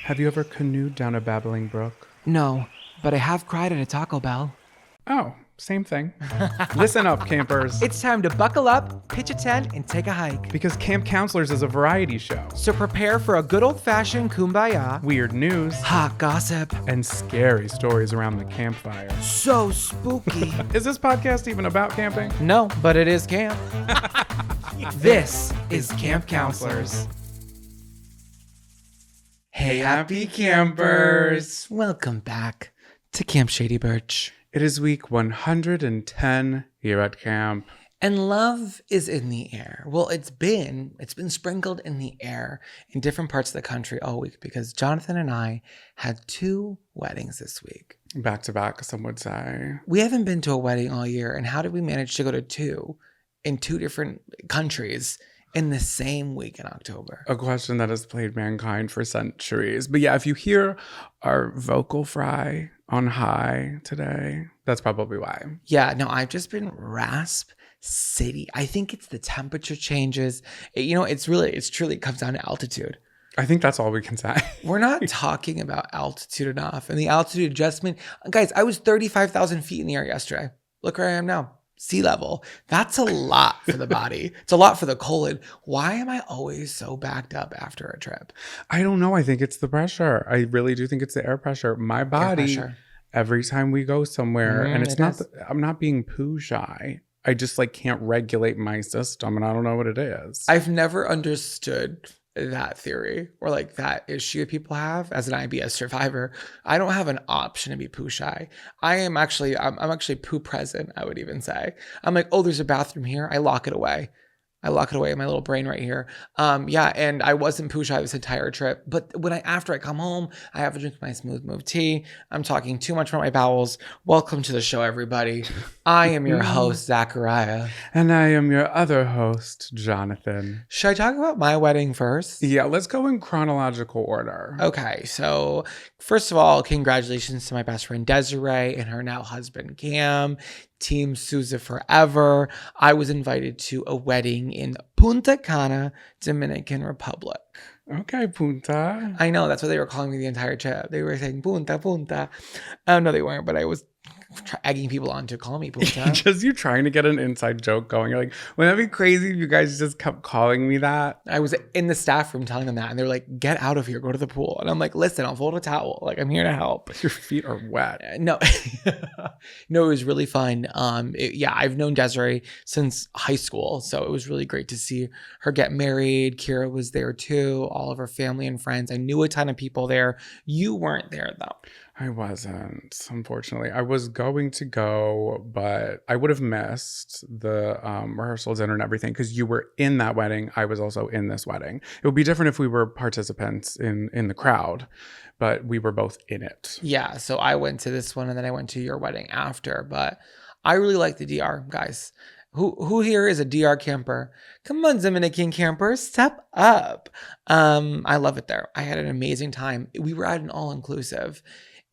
Have you ever canoed down a babbling brook? No, but I have cried at a Taco Bell. Oh, same thing. Listen up, campers. It's time to buckle up, pitch a tent, and take a hike. Because Camp Counselors is a variety show. So prepare for a good old-fashioned kumbaya, Weird news, hot gossip, and scary stories around the campfire. so spooky. Is this podcast even about camping? No, but it is camp. This is Camp Counselors. Hey, happy campers. Welcome back to Camp Shady Birch. It is week 110 here at camp. And love is in the air. Well, it's been sprinkled in the air in different parts of the country all week because Jonathan and I had 2 weddings this week. Back to back, some would say. We haven't been to a wedding all year, and how did we manage to go to 2 in 2 different countries in the same week in October? A question that has plagued mankind for centuries. But yeah, if you hear our vocal fry on high today, that's probably why. Yeah, no, I've just been rasp city. I think it's the temperature changes. It's truly comes down to altitude. I think that's all we can say. We're not talking about altitude enough. And the altitude adjustment, guys, I was 35,000 feet in the air yesterday. Look where I am now. Sea level. That's a lot for the body. It's a lot for the colon. Why am I always so backed up after a trip? I don't know. I think it's the pressure. I really do think it's the air pressure. My body, every time we go somewhere, and it's not, I'm not being poo shy. I just can't regulate my system, and I don't know what it is. I've never understood that theory or that issue that people have as an IBS survivor. I don't have an option to be poo shy. I'm actually poo present, I would even say. I'm like, oh, there's a bathroom here. I lock it away. I lock it away in my little brain right here. And I wasn't poo shy this entire trip. But after I come home, I have a drink of my Smooth Move tea. I'm talking too much about my bowels. Welcome to the show, everybody. I am your host, Zachariah. And I am your other host, Jonathan. Should I talk about my wedding first? Yeah, let's go in chronological order. Okay, so first of all, congratulations to my best friend Desiree and her now husband Cam. Team Souza forever. I was invited to a wedding in Punta, Cana, Dominican Republic. Okay, Punta. I know, that's what they were calling me the entire trip. They were saying Punta, Punta. Oh, no, they weren't, but I was egging people on to call me Punta. Just you trying to get an inside joke going. You're like, wouldn't that be crazy if you guys just kept calling me that? I was in the staff room telling them that, and they're like, get out of here, go to the pool. And I'm like, listen, I'll fold a towel. I'm here to help. Your feet are wet. No. No, it was really fun. I've known Desiree since high school, so it was really great to see her get married. Kira was there too, all of her family and friends. I knew a ton of people there. You weren't there though. I wasn't, unfortunately. I was going to go, but I would have missed the rehearsal dinner and everything because you were in that wedding. I was also in this wedding. It would be different if we were participants in the crowd, but we were both in it. Yeah, so I went to this one and then I went to your wedding after, but I really like the DR, guys. Who here is a DR camper? Come on, Dominican campers, step up. I love it there. I had an amazing time. We were at an all-inclusive.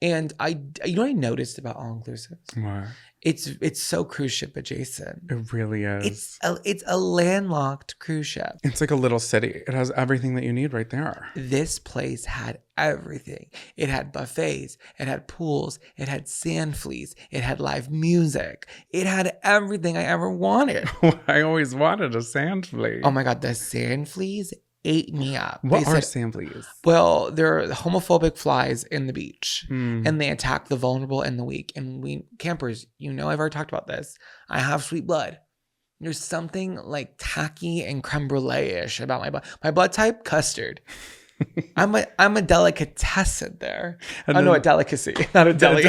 And I noticed about all-inclusives? What? It's so cruise ship adjacent. It really is. It's a landlocked cruise ship. It's like a little city. It has everything that you need right there. This place had everything. It had buffets. It had pools. It had sand fleas. It had live music. It had everything I ever wanted. I always wanted a sand flea. Oh my God, the sand fleas ate me up. What are sand fleas? Well, they're homophobic flies in the beach, and they attack the vulnerable and the weak. And we campers, I've already talked about this. I have sweet blood. There's something tacky and creme brulee-ish about my blood. My blood type, custard. I'm a delicatessen there. No, a delicacy, not a deli.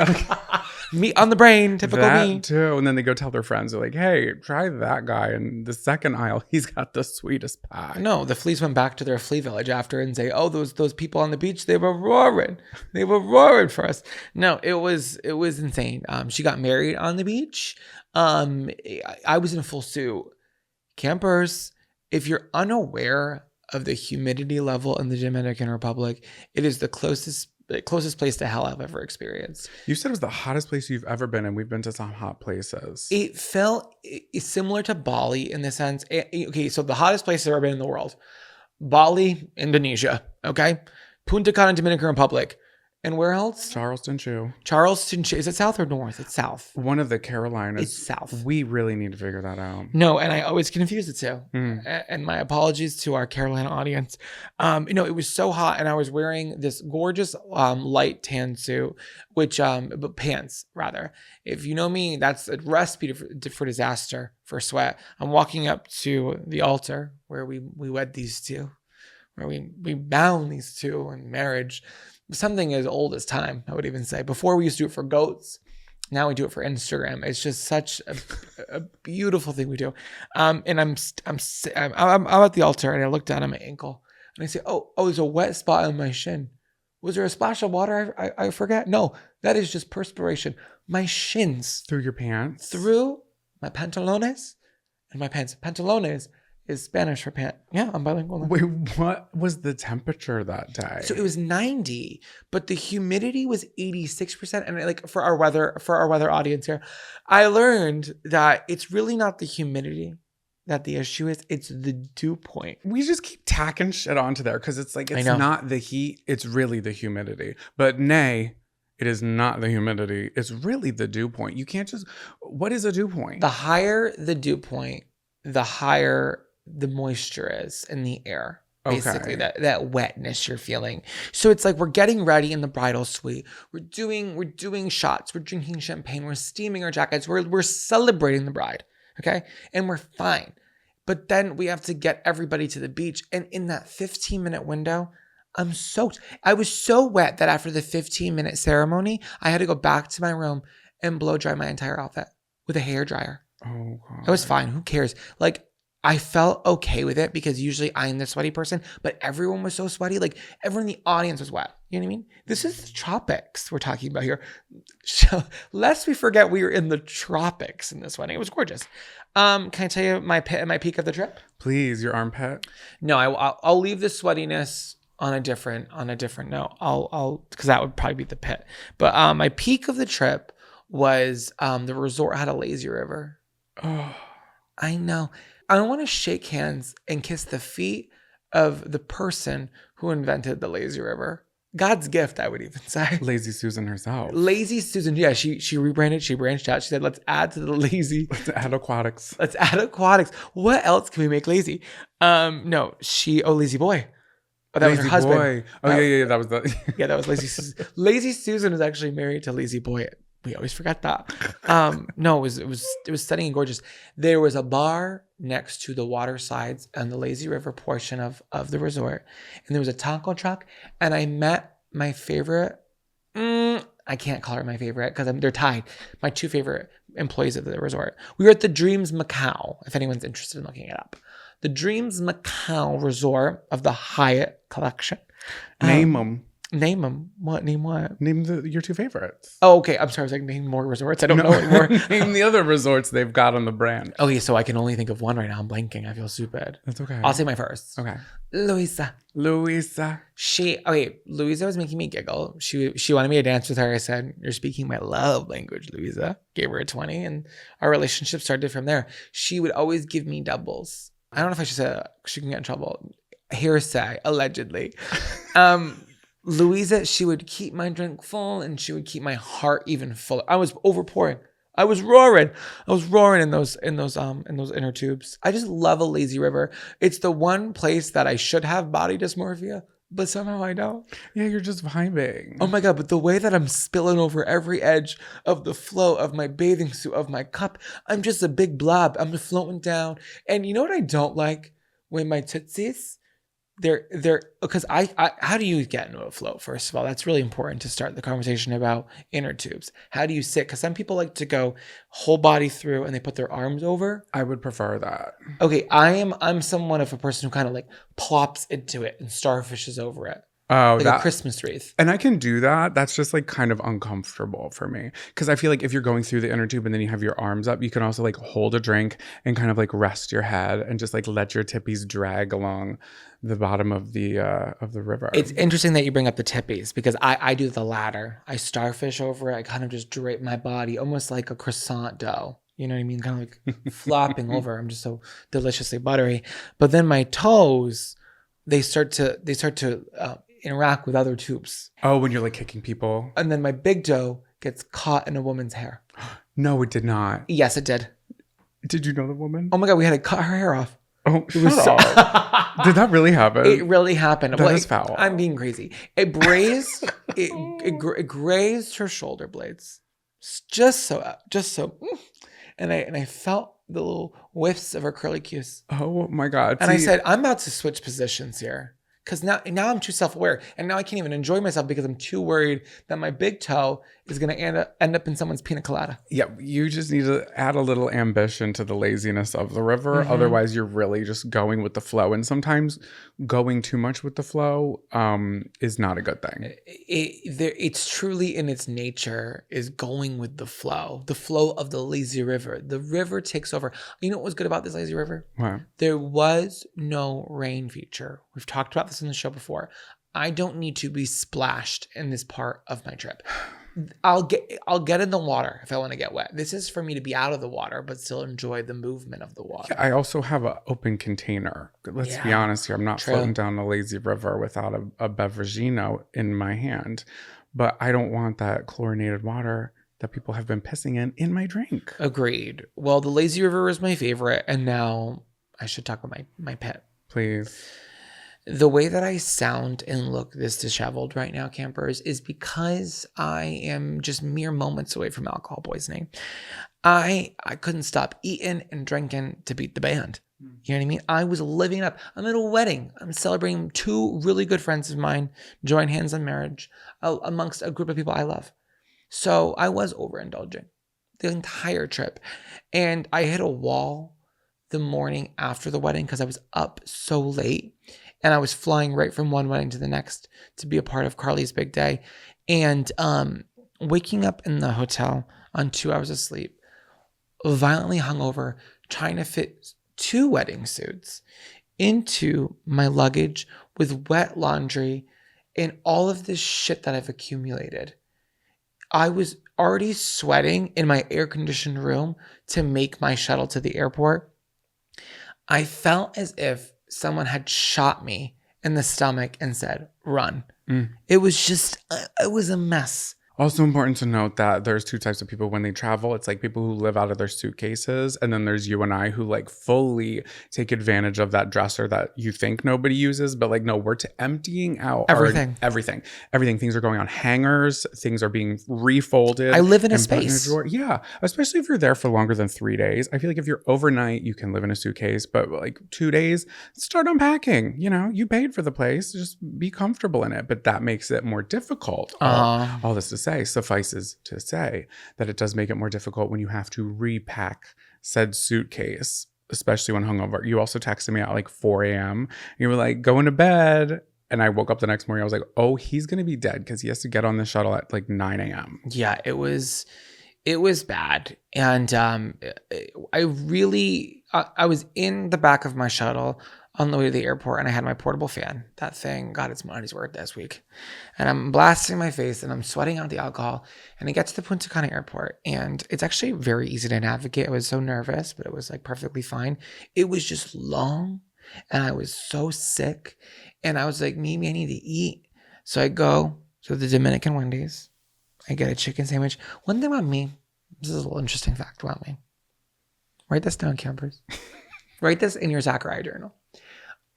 Meat on the brain, typical me. That too. And then they go tell their friends, they're like, hey, try that guy in the second aisle. He's got the sweetest pie. No, the fleas went back to their flea village after and say, oh, those people on the beach, they were roaring. They were roaring for us. No, it was insane. She got married on the beach. I was in full suit. Campers, if you're unaware of the humidity level in the Dominican Republic, it is the closest place to hell I've ever experienced. You said it was the hottest place you've ever been, and we've been to some hot places. It felt similar to Bali in the sense, okay, so the hottest place I've ever been in the world, Bali, Indonesia, okay? Punta Cana, Dominican Republic. And where else? Charleston, Chiu. Charleston. Is it south or north? It's south. One of the Carolinas. It's south. We really need to figure that out. No, and I always confuse the two. And my apologies to our Carolina audience. It was so hot, and I was wearing this gorgeous light tan suit, but pants rather. If you know me, that's a recipe for disaster, for sweat. I'm walking up to the altar where we wed these two, where we bound these two in marriage. Something as old as time, I would even say. Before we used to do it for goats. Now we do it for Instagram. It's just such a beautiful thing we do. And I'm at the altar and I look down at my ankle and I say, oh, there's a wet spot on my shin. Was there a splash of water? I forget. No, that is just perspiration. My shins. Through your pants? Through my pantalones and my pants. Pantalones is Spanish for pant. Yeah, I'm bilingual now. Wait, what was the temperature that day? So it was 90, but the humidity was 86%. And like for our weather audience here, I learned that it's really not the humidity that the issue is, it's the dew point. We just keep tacking shit onto there because it's like, it's not the heat, it's really the humidity. But nay, it is not the humidity, it's really the dew point. You can't just, what is a dew point? The higher the dew point, the higher the moisture is in the air. Basically, that wetness you're feeling. So it's like we're getting ready in the bridal suite. We're doing shots. We're drinking champagne. We're steaming our jackets. We're celebrating the bride. Okay, and we're fine. But then we have to get everybody to the beach. And in that 15-minute window, I'm soaked. I was so wet that after the 15-minute ceremony, I had to go back to my room and blow dry my entire outfit with a hairdryer. Oh, God. It was fine. Who cares? Like, I felt okay with it because usually I'm the sweaty person, but everyone was so sweaty. Like everyone in the audience was wet. You know what I mean? This is the tropics we're talking about here. So lest we forget we were in the tropics in this wedding. It was gorgeous. Can I tell you my peak of the trip? Please, your armpit. No, I'll leave the sweatiness on a different note. I'll because that would probably be the pit. But my peak of the trip was the resort had a lazy river. Oh, I know. I want to shake hands and kiss the feet of the person who invented the lazy river. God's gift, I would even say. Lazy Susan herself. Lazy Susan. Yeah, she rebranded. She branched out. She said, let's add to the lazy. Let's add aquatics. Let's add aquatics. What else can we make lazy? No, Lazy Boy. Oh, that Lazy was her husband. Boy. Oh, yeah. That was the. Yeah, that was Lazy Susan. Lazy Susan is actually married to Lazy Boy. We always forget that. No, it was stunning and gorgeous. There was a bar next to the water sides and the lazy river portion of the resort, and there was a taco truck. And I met my favorite. I can't call her my favorite because they're tied. My two favorite employees of the resort. We were at the Dreams Macau. If anyone's interested in looking it up, the Dreams Macau Resort of the Hyatt Collection. Name them. Name them. What? Name what? Name your two favorites. Oh, okay. I'm sorry. I was like, name more resorts. I don't know anymore. Name the other resorts they've got on the brand. Okay, so I can only think of one right now. I'm blanking. I feel stupid. That's okay. I'll say my first. Okay. Louisa. Louisa was making me giggle. She wanted me to dance with her. I said, you're speaking my love language, Louisa. Gave her a 20, and our relationship started from there. She would always give me doubles. I don't know if I should say that. She can get in trouble. Hearsay, allegedly. Louisa, she would keep my drink full and she would keep my heart even fuller. I was overpouring. I was roaring in those inner tubes. I just love a lazy river. It's the one place that I should have body dysmorphia, but somehow I don't. Yeah, you're just vibing. Oh my God, but the way that I'm spilling over every edge of the flow of my bathing suit, of my cup, I'm just a big blob. I'm just floating down. And you know what I don't like? When my tootsies, they're because I how do you get into a float? First of all, that's really important to start the conversation about inner tubes. How do you sit? Because some people like to go whole body through and they put their arms over. I would prefer that. Okay, I'm somewhat of a person who kind of like plops into it and starfishes over it. Oh, like a Christmas wreath. And I can do that. That's just like kind of uncomfortable for me. Because I feel like if you're going through the inner tube and then you have your arms up, you can also like hold a drink and kind of like rest your head and just like let your tippies drag along the bottom of the river. It's interesting that you bring up the tippies because I do the latter. I starfish over it. I kind of just drape my body almost like a croissant dough. You know what I mean? Kind of like flopping over. I'm just so deliciously buttery. But then my toes, they start to interact with other tubes. Oh, when you're like kicking people. And then my big toe gets caught in a woman's hair. No, it did not. Yes, it did. Did you know the woman? Oh my God, we had to cut her hair off. Oh, shut up. Did that really happen? It really happened. That is foul. I'm being crazy. It grazed, it grazed her shoulder blades. Just so. And I felt the little whiffs of her curly cues. Oh my God. And I said, I'm about to switch positions here. Because now I'm too self-aware. And now I can't even enjoy myself because I'm too worried that my big toe is going to end up in someone's pina colada. Yeah, you just need to add a little ambition to the laziness of the river. Mm-hmm. Otherwise, you're really just going with the flow. And sometimes going too much with the flow is not a good thing. It's truly in its nature is going with the flow of the lazy river. The river takes over. You know what was good about this lazy river? What? There was no rain feature. We've talked about this in the show before. I don't need to be splashed in this part of my trip. I'll get in the water if I want to get wet. This is for me to be out of the water, but still enjoy the movement of the water. Yeah, I also have an open container. Let's be honest here. I'm not floating down a lazy river without a beveragino in my hand. But I don't want that chlorinated water that people have been pissing in my drink. Agreed. Well, the lazy river is my favorite. And now I should talk about my pet. Please. The way that I sound and look this disheveled right now, campers, is because I am just mere moments away from alcohol poisoning. I couldn't stop eating and drinking to beat the band. You know what I mean? I was living it up. I'm at a wedding. I'm celebrating two really good friends of mine join hands in marriage amongst a group of people I love. So I was overindulging the entire trip. And I hit a wall the morning after the wedding because I was up so late. And I was flying right from one wedding to the next to be a part of Carly's big day. And waking up in the hotel on 2 hours of sleep, violently hungover, trying to fit 2 wedding suits into my luggage with wet laundry and all of this shit that I've accumulated. I was already sweating in my air-conditioned room to make my shuttle to the airport. I felt as if someone had shot me in the stomach and said, run. It was a mess. Also important to note that there's 2 types of people when they travel. It's like people who live out of their suitcases. And then there's you and I who like fully take advantage of that dresser that you think nobody uses. But like, no, we're emptying out everything. Things are going on hangers. Things are being refolded. I live in a space. Yeah. Especially if you're there for longer than 3 days. I feel like if you're overnight, you can live in a suitcase. But like 2 days, start unpacking. You know, you paid for the place. Just be comfortable in it. But that makes it more difficult. All this to suffices to say that it does make it more difficult when you have to repack said suitcase, especially when hungover. You also texted me at like 4 a.m. You were like, going to bed. And I woke up the next morning. I was like, oh, he's going to be dead because he has to get on the shuttle at like 9 a.m. Yeah, it was bad. And I was in the back of my shuttle on the way to the airport, and I had my portable fan. That thing got its money's worth this week. And I'm blasting my face, and I'm sweating out the alcohol. And I get to the Punta Cana airport, and it's actually very easy to navigate. I was so nervous, but it was like perfectly fine. It was just long, and I was so sick. And I was like, maybe I need to eat. So I go to the Dominican Wendy's. I get a chicken sandwich. One thing about me, this is a little interesting fact about me. Write this down, campers. Write this in your Zachariah journal.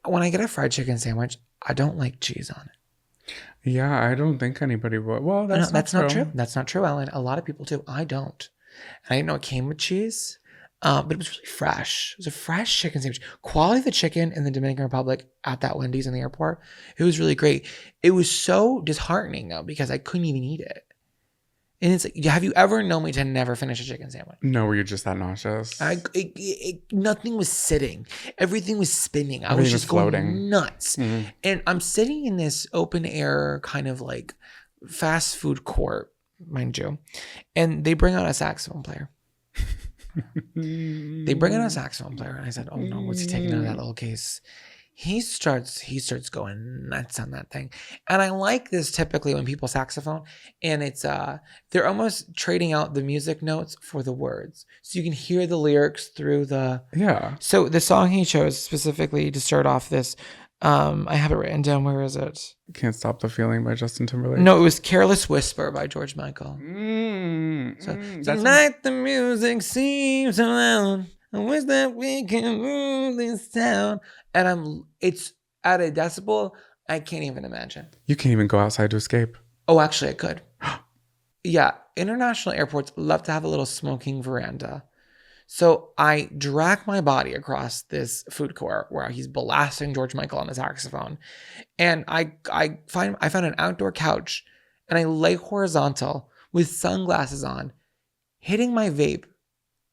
When I get a fried chicken sandwich, I don't like cheese on it. Yeah, I don't think anybody would. Well, that's not true. That's not true, Ellen. A lot of people do. I don't. And I didn't know it came with cheese, but it was really fresh. It was a fresh chicken sandwich. Quality of the chicken in the Dominican Republic at that Wendy's in the airport, it was really great. It was so disheartening, though, because I couldn't even eat it. And it's like, have you ever known me to never finish a chicken sandwich? No, were you just that nauseous? Nothing was sitting. Everything was spinning. I was just floating. Going nuts. Mm-hmm. And I'm sitting in this open air kind of like fast food court, mind you. And they bring out a saxophone player. And I said, oh no, what's he taking out of that little case? He starts going nuts on that thing. And I like this typically when people saxophone, and it's they're almost trading out the music notes for the words. So you can hear the lyrics through the... Yeah. So the song he chose specifically to start off this I have it written down. Where is it? Can't Stop the Feeling by Justin Timberlake. No, it was Careless Whisper by George Michael. So, That's tonight the music seems so loud. I wish that we can move this town. And it's at a decibel I can't even imagine. You can't even go outside to escape. Oh, actually I could. Yeah, international airports love to have a little smoking veranda. So I drag my body across this food court where he's blasting George Michael on the saxophone. And I found an outdoor couch and I lay horizontal with sunglasses on, hitting my vape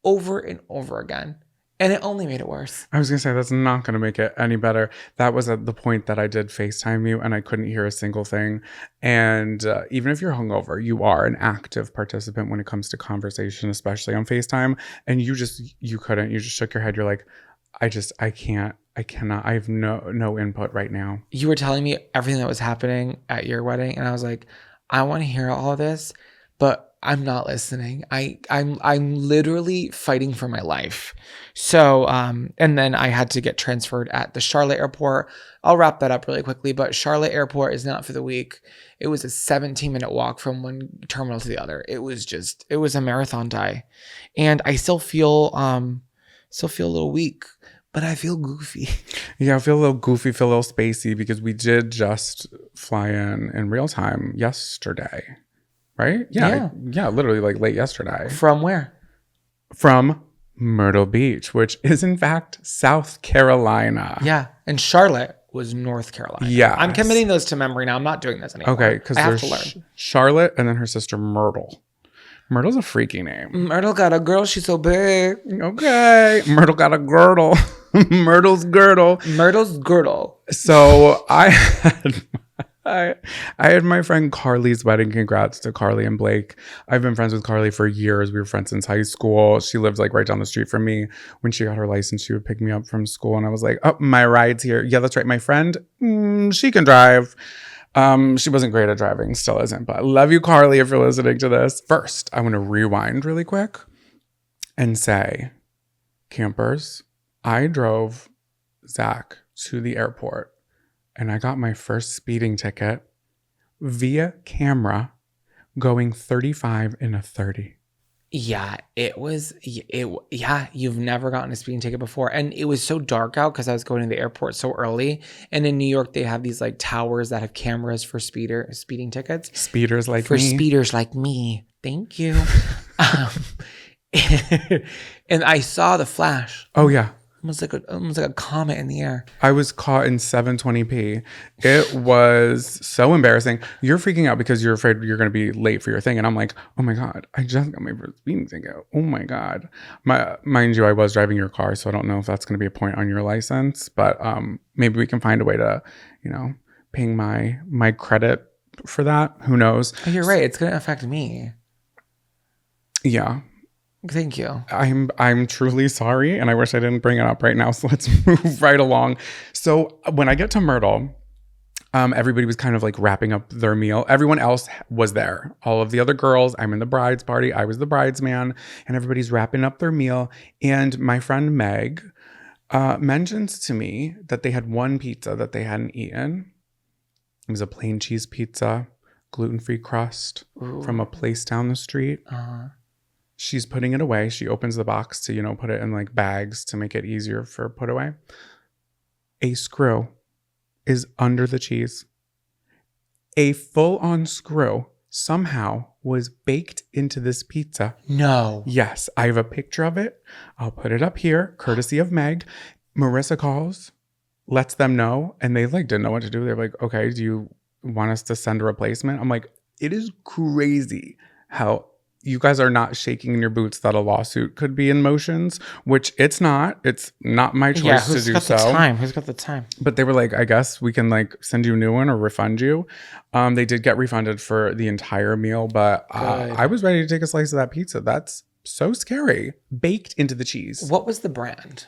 over and over again. And it only made it worse. I was going to say, that's not going to make it any better. That was at the point that I did FaceTime you and I couldn't hear a single thing. And even if you're hungover, you are an active participant when it comes to conversation, especially on FaceTime. And you just shook your head. You're like, I cannot, I have no input right now. You were telling me everything that was happening at your wedding. And I was like, I want to hear all of this, but I'm not listening. I'm literally fighting for my life. So, and then I had to get transferred at the Charlotte airport. I'll wrap that up really quickly, but Charlotte airport is not for the weak. It was a 17-minute walk from one terminal to the other. It was a marathon day. And I still feel a little weak, but I feel goofy. Yeah, I feel a little goofy, feel a little spacey because we did just fly in real time yesterday. Right? Yeah, literally like late yesterday. From where? From Myrtle Beach, which is in fact South Carolina. Yeah, and Charlotte was North Carolina. Yeah. I'm committing those to memory now. I'm not doing this anymore. Okay, because I have there's to learn. Charlotte and then her sister Myrtle. Myrtle's a freaky name. Myrtle got a girl. She's so big. Okay. Myrtle got a girdle. Myrtle's girdle. Myrtle's girdle. So I had my friend Carly's wedding. Congrats to Carly and Blake. I've been friends with Carly for years. We were friends since high school. She lived like right down the street from me. When she got her license, she would pick me up from school. And I was like, oh, my ride's here. Yeah, that's right. My friend, she can drive. She wasn't great at driving, still isn't. But I love you, Carly, if you're listening to this. First, I want to rewind really quick and say, campers, I drove Zach to the airport. And I got my first speeding ticket via camera going 35 in a 30. Yeah, you've never gotten a speeding ticket before. And it was so dark out because I was going to the airport so early. And in New York, they have these like towers that have cameras for speeding tickets. Speeders like for me. Speeders like me. Thank you. And I saw the flash. Oh, yeah. Almost like a comet in the air. I was caught in 720p. It was so embarrassing. You're freaking out because you're afraid you're going to be late for your thing. And I'm like, oh my God, I just got my first speeding ticket. Oh my God. Mind you, I was driving your car, so I don't know if that's going to be a point on your license. But maybe we can find a way to, paying my credit for that. Who knows? Oh, you're right. It's going to affect me. Yeah. Thank you. I'm truly sorry, and I wish I didn't bring it up right now. So let's move right along. So when I get to Myrtle, everybody was kind of like wrapping up their meal. Everyone else was there. All of the other girls. I'm in the bride's party. I was the bridesman, and everybody's wrapping up their meal. And my friend Meg mentions to me that they had one pizza that they hadn't eaten. It was a plain cheese pizza, gluten-free crust. Ooh. From a place down the street. Uh-huh. She's putting it away. She opens the box to, put it in like bags to make it easier for put away. A screw is under the cheese. A full-on screw somehow was baked into this pizza. No. Yes, I have a picture of it. I'll put it up here, courtesy of Meg. Marissa calls, lets them know, and they like didn't know what to do. They're like, okay, do you want us to send a replacement? I'm like, it is crazy how you guys are not shaking in your boots that a lawsuit could be in motions, which it's not. It's not my choice to do so. Who's got the time? But they were like, I guess we can like send you a new one or refund you. They did get refunded for the entire meal, but I was ready to take a slice of that pizza. That's so scary. Baked into the cheese. What was the brand?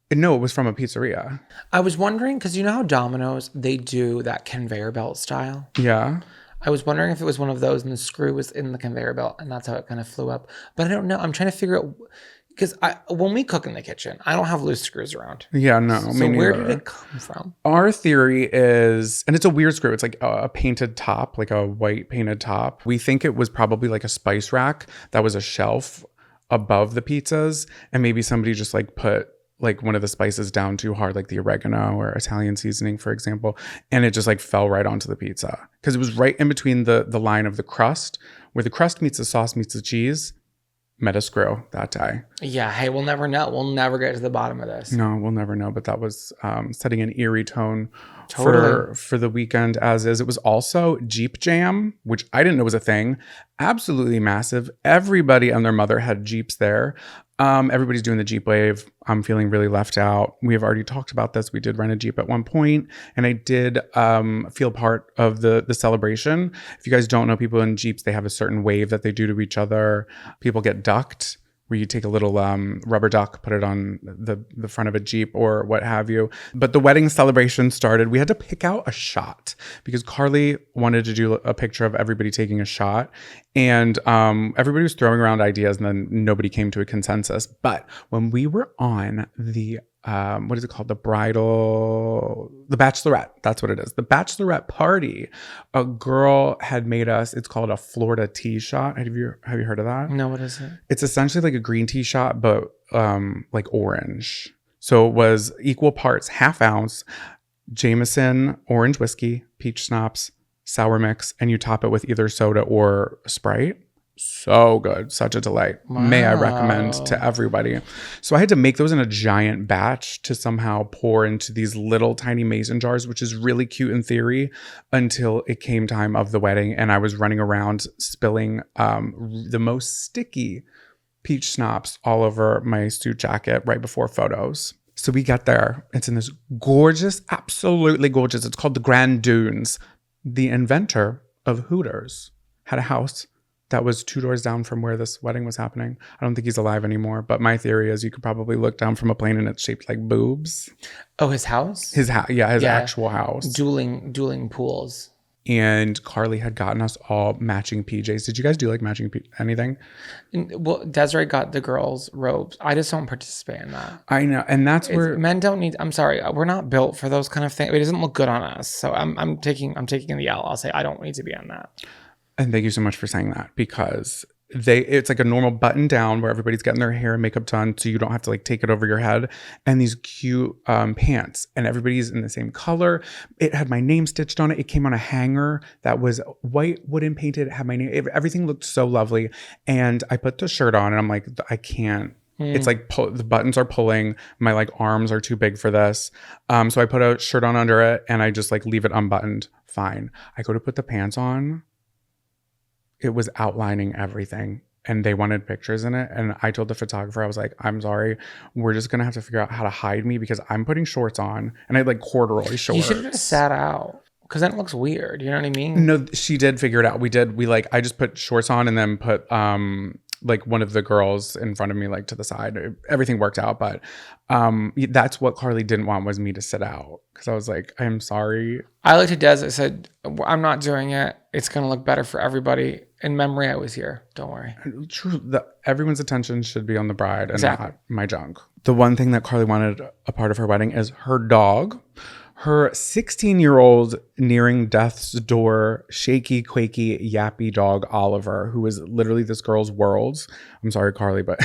No, it was from a pizzeria. I was wondering, because you know how Domino's, they do that conveyor belt style? Yeah. I was wondering if it was one of those and the screw was in the conveyor belt and that's how it kind of flew up. But I don't know. I'm trying to figure out, Because when we cook in the kitchen, I don't have loose screws around. Yeah, no, So me where did neither. it come from? Our theory is, and it's a weird screw. It's like a painted top, like a white painted top. We think it was probably like a spice rack that was a shelf above the pizzas, and maybe somebody just like put like one of the spices down too hard, like the oregano or Italian seasoning, for example, and it just like fell right onto the pizza because it was right in between the line of the crust, where the crust meets the sauce meets the cheese. Met a screw that day. Yeah, hey, we'll never know. We'll never get to the bottom of this. No, we'll never know. But that was setting an eerie tone Totally. for the weekend as is. It was also Jeep Jam, which I didn't know was a thing. Absolutely massive. Everybody and their mother had Jeeps there. Everybody's doing the Jeep wave. I'm feeling really left out. We have already talked about this. We did rent a Jeep at one point, and I did feel part of the celebration. If you guys don't know, people in Jeeps, they have a certain wave that they do to each other. People get ducked, where you take a little rubber duck, put it on the front of a Jeep or what have you. But the wedding celebration started. We had to pick out a shot because Carly wanted to do a picture of everybody taking a shot. And everybody was throwing around ideas and then nobody came to a consensus. But when we were on the what is it called? The bachelorette. That's what it is. The bachelorette party. A girl had made us. It's called a Florida tea shot. Have you heard of that? No, what is it? It's essentially like a green tea shot, but like orange. So it was equal parts, half ounce Jameson, orange whiskey, peach schnapps, sour mix, and you top it with either soda or Sprite. So good. Such a delight. Wow. May I recommend to everybody. So I had to make those in a giant batch to somehow pour into these little tiny mason jars, which is really cute in theory, until it came time of the wedding. And I was running around spilling the most sticky peach schnapps all over my suit jacket right before photos. So we got there. It's in this gorgeous, absolutely gorgeous. It's called the Grand Dunes. The inventor of Hooters had a house that was 2 doors down from where this wedding was happening. I don't think he's alive anymore, but my theory is you could probably look down from a plane and it's shaped like boobs. Oh, his house? His actual house. Dueling pools. And Carly had gotten us all matching PJs. Did you guys do like matching anything? Well, Desiree got the girls' robes. I just don't participate in that. I know, and that's where Men don't need. I'm sorry, we're not built for those kind of things. It doesn't look good on us. So I'm taking the L. I'll say I don't need to be on that. And thank you so much for saying that, because it's like a normal button down where everybody's getting their hair and makeup done, so you don't have to like take it over your head, and these cute pants, and everybody's in the same color. It had my name stitched on it. It came on a hanger that was white wooden painted. It had my name. Everything looked so lovely. And I put the shirt on and I'm like, I can't. It's like the buttons are pulling. My like arms are too big for this. So I put a shirt on under it and I just like leave it unbuttoned. Fine. I go to put the pants on. It was outlining everything and they wanted pictures in it. And I told the photographer, I was like, I'm sorry, we're just going to have to figure out how to hide me because I'm putting shorts on and I had like corduroy shorts. You should have just sat out because then it looks weird. You know what I mean? No, she did figure it out. I just put shorts on and then put like one of the girls in front of me, like to the side. Everything worked out. But that's what Carly didn't want, was me to sit out. Because I was like, I'm sorry. I looked at Des. I said, I'm not doing it. It's going to look better for everybody. In memory, I was here. Don't worry. True. Everyone's attention should be on the bride and Exactly. not my junk. The one thing that Carly wanted a part of her wedding is her dog. Her 16-year-old nearing death's door, shaky, quaky, yappy dog, Oliver, who is literally this girl's world. I'm sorry, Carly, but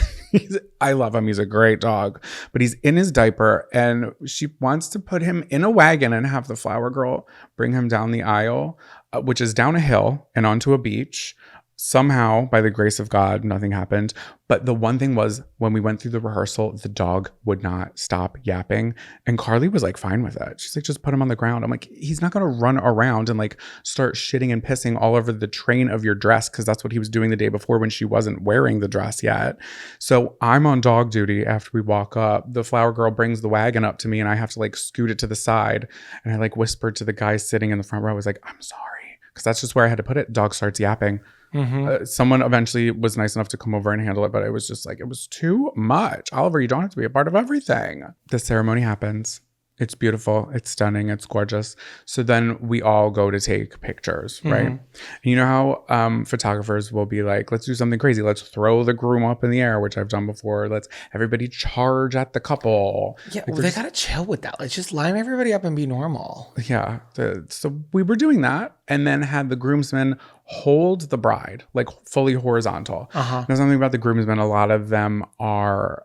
I love him. He's a great dog. But he's in his diaper, and she wants to put him in a wagon and have the flower girl bring him down the aisle, which is down a hill and onto a beach. Somehow, by the grace of God, nothing happened. But the one thing was, when we went through the rehearsal, the dog would not stop yapping. And Carly was like fine with it. She's like, just put him on the ground. I'm like, he's not going to run around and like start shitting and pissing all over the train of your dress, because that's what he was doing the day before when she wasn't wearing the dress yet. So I'm on dog duty after we walk up. The flower girl brings the wagon up to me and I have to like scoot it to the side. And I like whispered to the guy sitting in the front row, I was like, I'm sorry. Because that's just where I had to put it. Dog starts yapping. Mm-hmm. Someone eventually was nice enough to come over and handle it, but it was just like, it was too much. Oliver, you don't have to be a part of everything. The ceremony happens. It's beautiful. It's stunning. It's gorgeous. So then we all go to take pictures, right? Mhm. You know how photographers will be like, let's do something crazy. Let's throw the groom up in the air, which I've done before. Let's everybody charge at the couple. Yeah, Like well, they there's, gotta chill with that. Let's just line everybody up and be normal. yeah. So we were doing that and then had the groomsmen hold the bride, like fully horizontal. Uh-huh. Now, something about the groomsmen, a lot of them are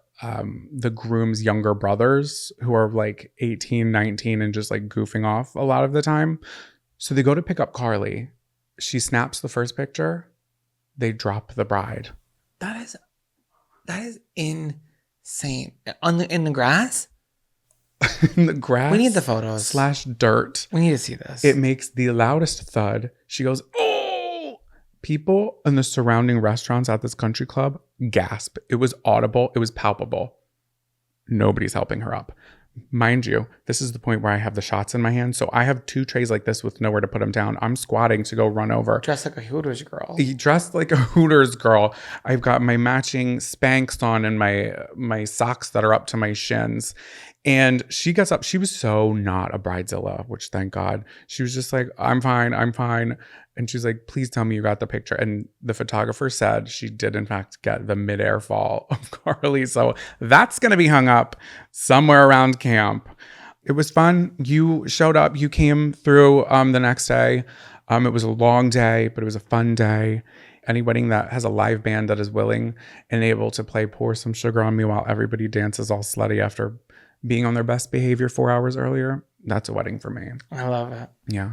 the groom's younger brothers who are like 18, 19 and just like goofing off a lot of the time. So they go to pick up Carly. She snaps the first picture. They drop the bride. That is insane. In the grass? In the grass We need the photos. slash dirt. We need to see this. It makes the loudest thud. She goes, oh! People in the surrounding restaurants at this country club gasp. It was audible. It was palpable. Nobody's helping her up. Mind you, this is the point where I have the shots in my hand. So I have 2 trays like this with nowhere to put them down. I'm squatting to go run over. Dressed like a Hooters girl. Dressed like a Hooters girl. I've got my matching Spanx on and my socks that are up to my shins. And she gets up. She was so not a bridezilla, which thank God. She was just like, I'm fine. I'm fine. And she's like, please tell me you got the picture. And the photographer said she did, in fact, get the midair fall of Carly. So that's going to be hung up somewhere around camp. It was fun. You showed up. You came through the next day. It was a long day, but it was a fun day. Any wedding that has a live band that is willing and able to play Pour Some Sugar on Me while everybody dances all slutty after being on their best behavior 4 hours earlier, that's a wedding for me. I love it. Yeah.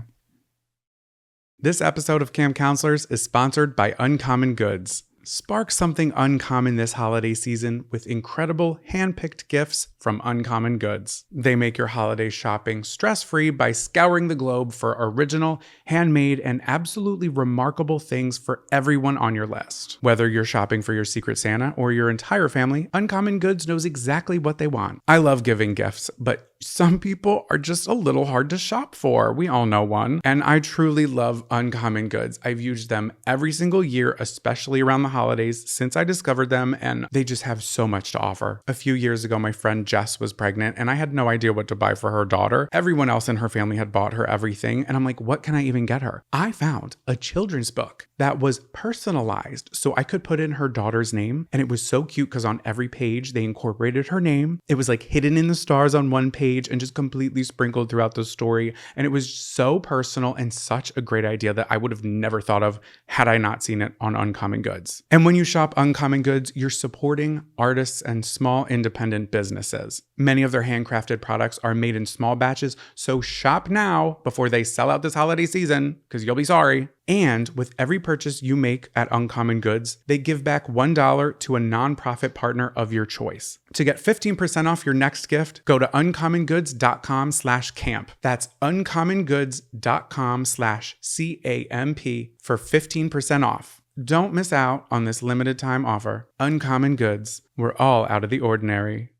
This episode of Camp Counselors is sponsored by Uncommon Goods. Spark something uncommon this holiday season with incredible hand-picked gifts from Uncommon Goods. They make your holiday shopping stress-free by scouring the globe for original, handmade, and absolutely remarkable things for everyone on your list. Whether you're shopping for your Secret Santa or your entire family, Uncommon Goods knows exactly what they want. I love giving gifts, but some people are just a little hard to shop for. We all know one. And I truly love Uncommon Goods. I've used them every single year, especially around the holidays, since I discovered them, and they just have so much to offer. A few years ago, my friend Jess was pregnant, and I had no idea what to buy for her daughter. Everyone else in her family had bought her everything, and I'm like, what can I even get her? I found a children's book that was personalized, so I could put in her daughter's name, and it was so cute because on every page, they incorporated her name. It was like hidden in the stars on one page and just completely sprinkled throughout the story. And it was so personal and such a great idea that I would have never thought of had I not seen it on Uncommon Goods. And when you shop Uncommon Goods, you're supporting artists and small independent businesses. Many of their handcrafted products are made in small batches, so shop now before they sell out this holiday season, because you'll be sorry. And with every purchase you make at Uncommon Goods, they give back $1 to a nonprofit partner of your choice. To get 15% off your next gift, go to uncommongoods.com/camp. That's uncommongoods.com/CAMP for 15% off. Don't miss out on this limited time offer. Uncommon Goods. We're all out of the ordinary.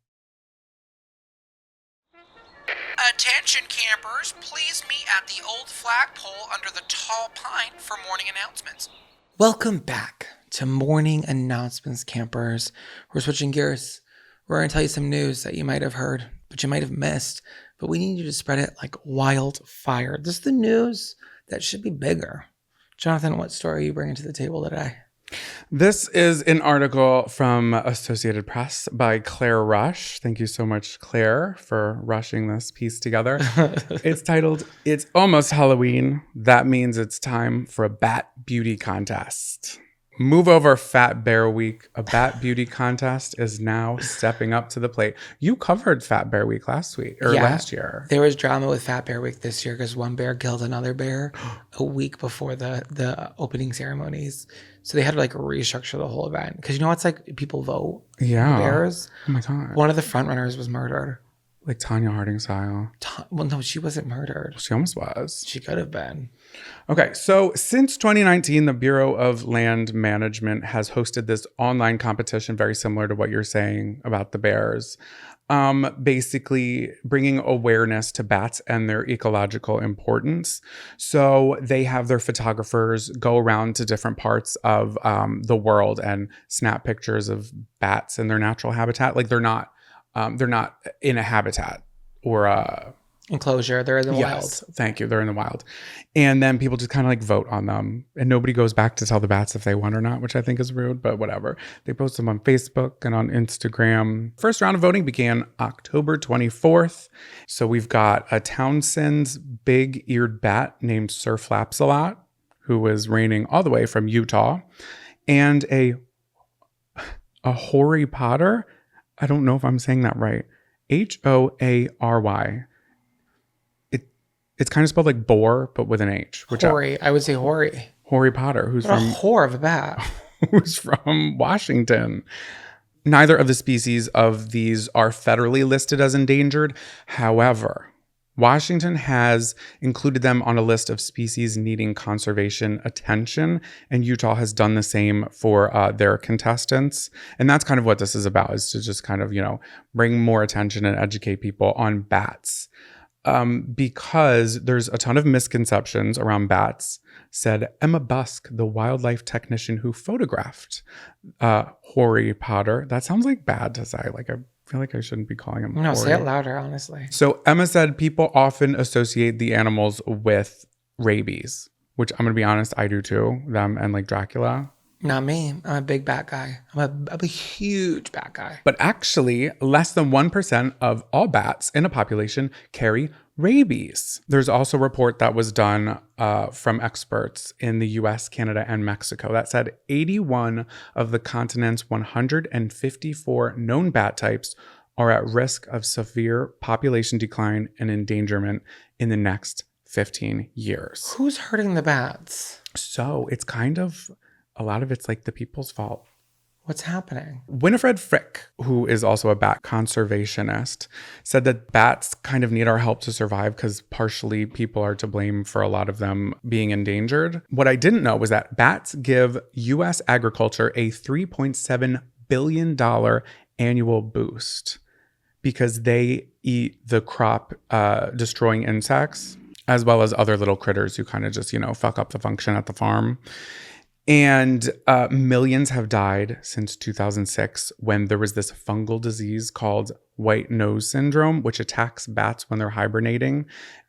Attention campers, please meet at the old flagpole under the tall pine for morning announcements. Welcome back to Morning Announcements, campers. We're switching gears. We're going to tell you some news that you might have heard, but you might have missed. But we need you to spread it like wildfire. This is the news that should be bigger. Jonathan, what story are you bringing to the table today? This is an article from Associated Press by Claire Rush. Thank you so much, Claire, for rushing this piece together. It's titled, "It's Almost Halloween. That means it's time for a Bat Beauty Contest." Move over, Fat Bear Week. A Bat Beauty Contest is now stepping up to the plate. You covered Fat Bear Week last year. There was drama with Fat Bear Week this year because one bear killed another bear a week before the opening ceremonies. So they had to like restructure the whole event. Because you know it's like people vote. Yeah. Bears. Oh my God. One of the front runners was murdered. Like Tanya Harding style. Well, no, she wasn't murdered. She almost was. She could have been. Okay, so since 2019, the Bureau of Land Management has hosted this online competition very similar to what you're saying about the bears. Basically bringing awareness to bats and their ecological importance. So they have their photographers go around to different parts of the world and snap pictures of bats in their natural habitat. Like they're not in a habitat. or Enclosure. They're in the yes, wild. thank you. They're in the wild. And then people just kind of like vote on them. And nobody goes back to tell the bats if they won or not, which I think is rude, but whatever. They post them on Facebook and on Instagram. First round of voting began October 24th. So we've got a Townsend's big-eared bat named Sir Flaps-a-Lot, who was reigning all the way from Utah, and a Hoary Potter. I don't know if I'm saying that right. Hoary. It's kind of spelled like boar, but with an H. Hoary. I would say hoary. Hoary Potter, who's What a from whore of a bat. who's from Washington. Neither of the species of these are federally listed as endangered. However, Washington has included them on a list of species needing conservation attention, and Utah has done the same for their contestants. And that's kind of what this is about, is to just kind of, bring more attention and educate people on bats. Because there's a ton of misconceptions around bats, said Emma Busk, the wildlife technician who photographed Hoary Potter. That sounds like bad to say. Like, I feel like I shouldn't be calling him No, Hoary. say it louder, honestly. So Emma said people often associate the animals with rabies, which I'm going to be honest, I do too. Them and like Dracula. Not me. I'm a big bat guy. I'm a huge bat guy. But actually, less than 1% of all bats in a population carry rabies. There's also a report that was done from experts in the US, Canada, and Mexico that said 81 of the continent's 154 known bat types are at risk of severe population decline and endangerment in the next 15 years. Who's hurting the bats? So it's kind of, a lot of it's like the people's fault. What's happening? Winifred Frick, who is also a bat conservationist, said that bats kind of need our help to survive because partially people are to blame for a lot of them being endangered. What I didn't know was that bats give U.S. agriculture a $3.7 billion annual boost because they eat the crop destroying insects, as well as other little critters who kind of just, fuck up the function at the farm. And millions have died since 2006 when there was this fungal disease called white nose syndrome, which attacks bats when they're hibernating.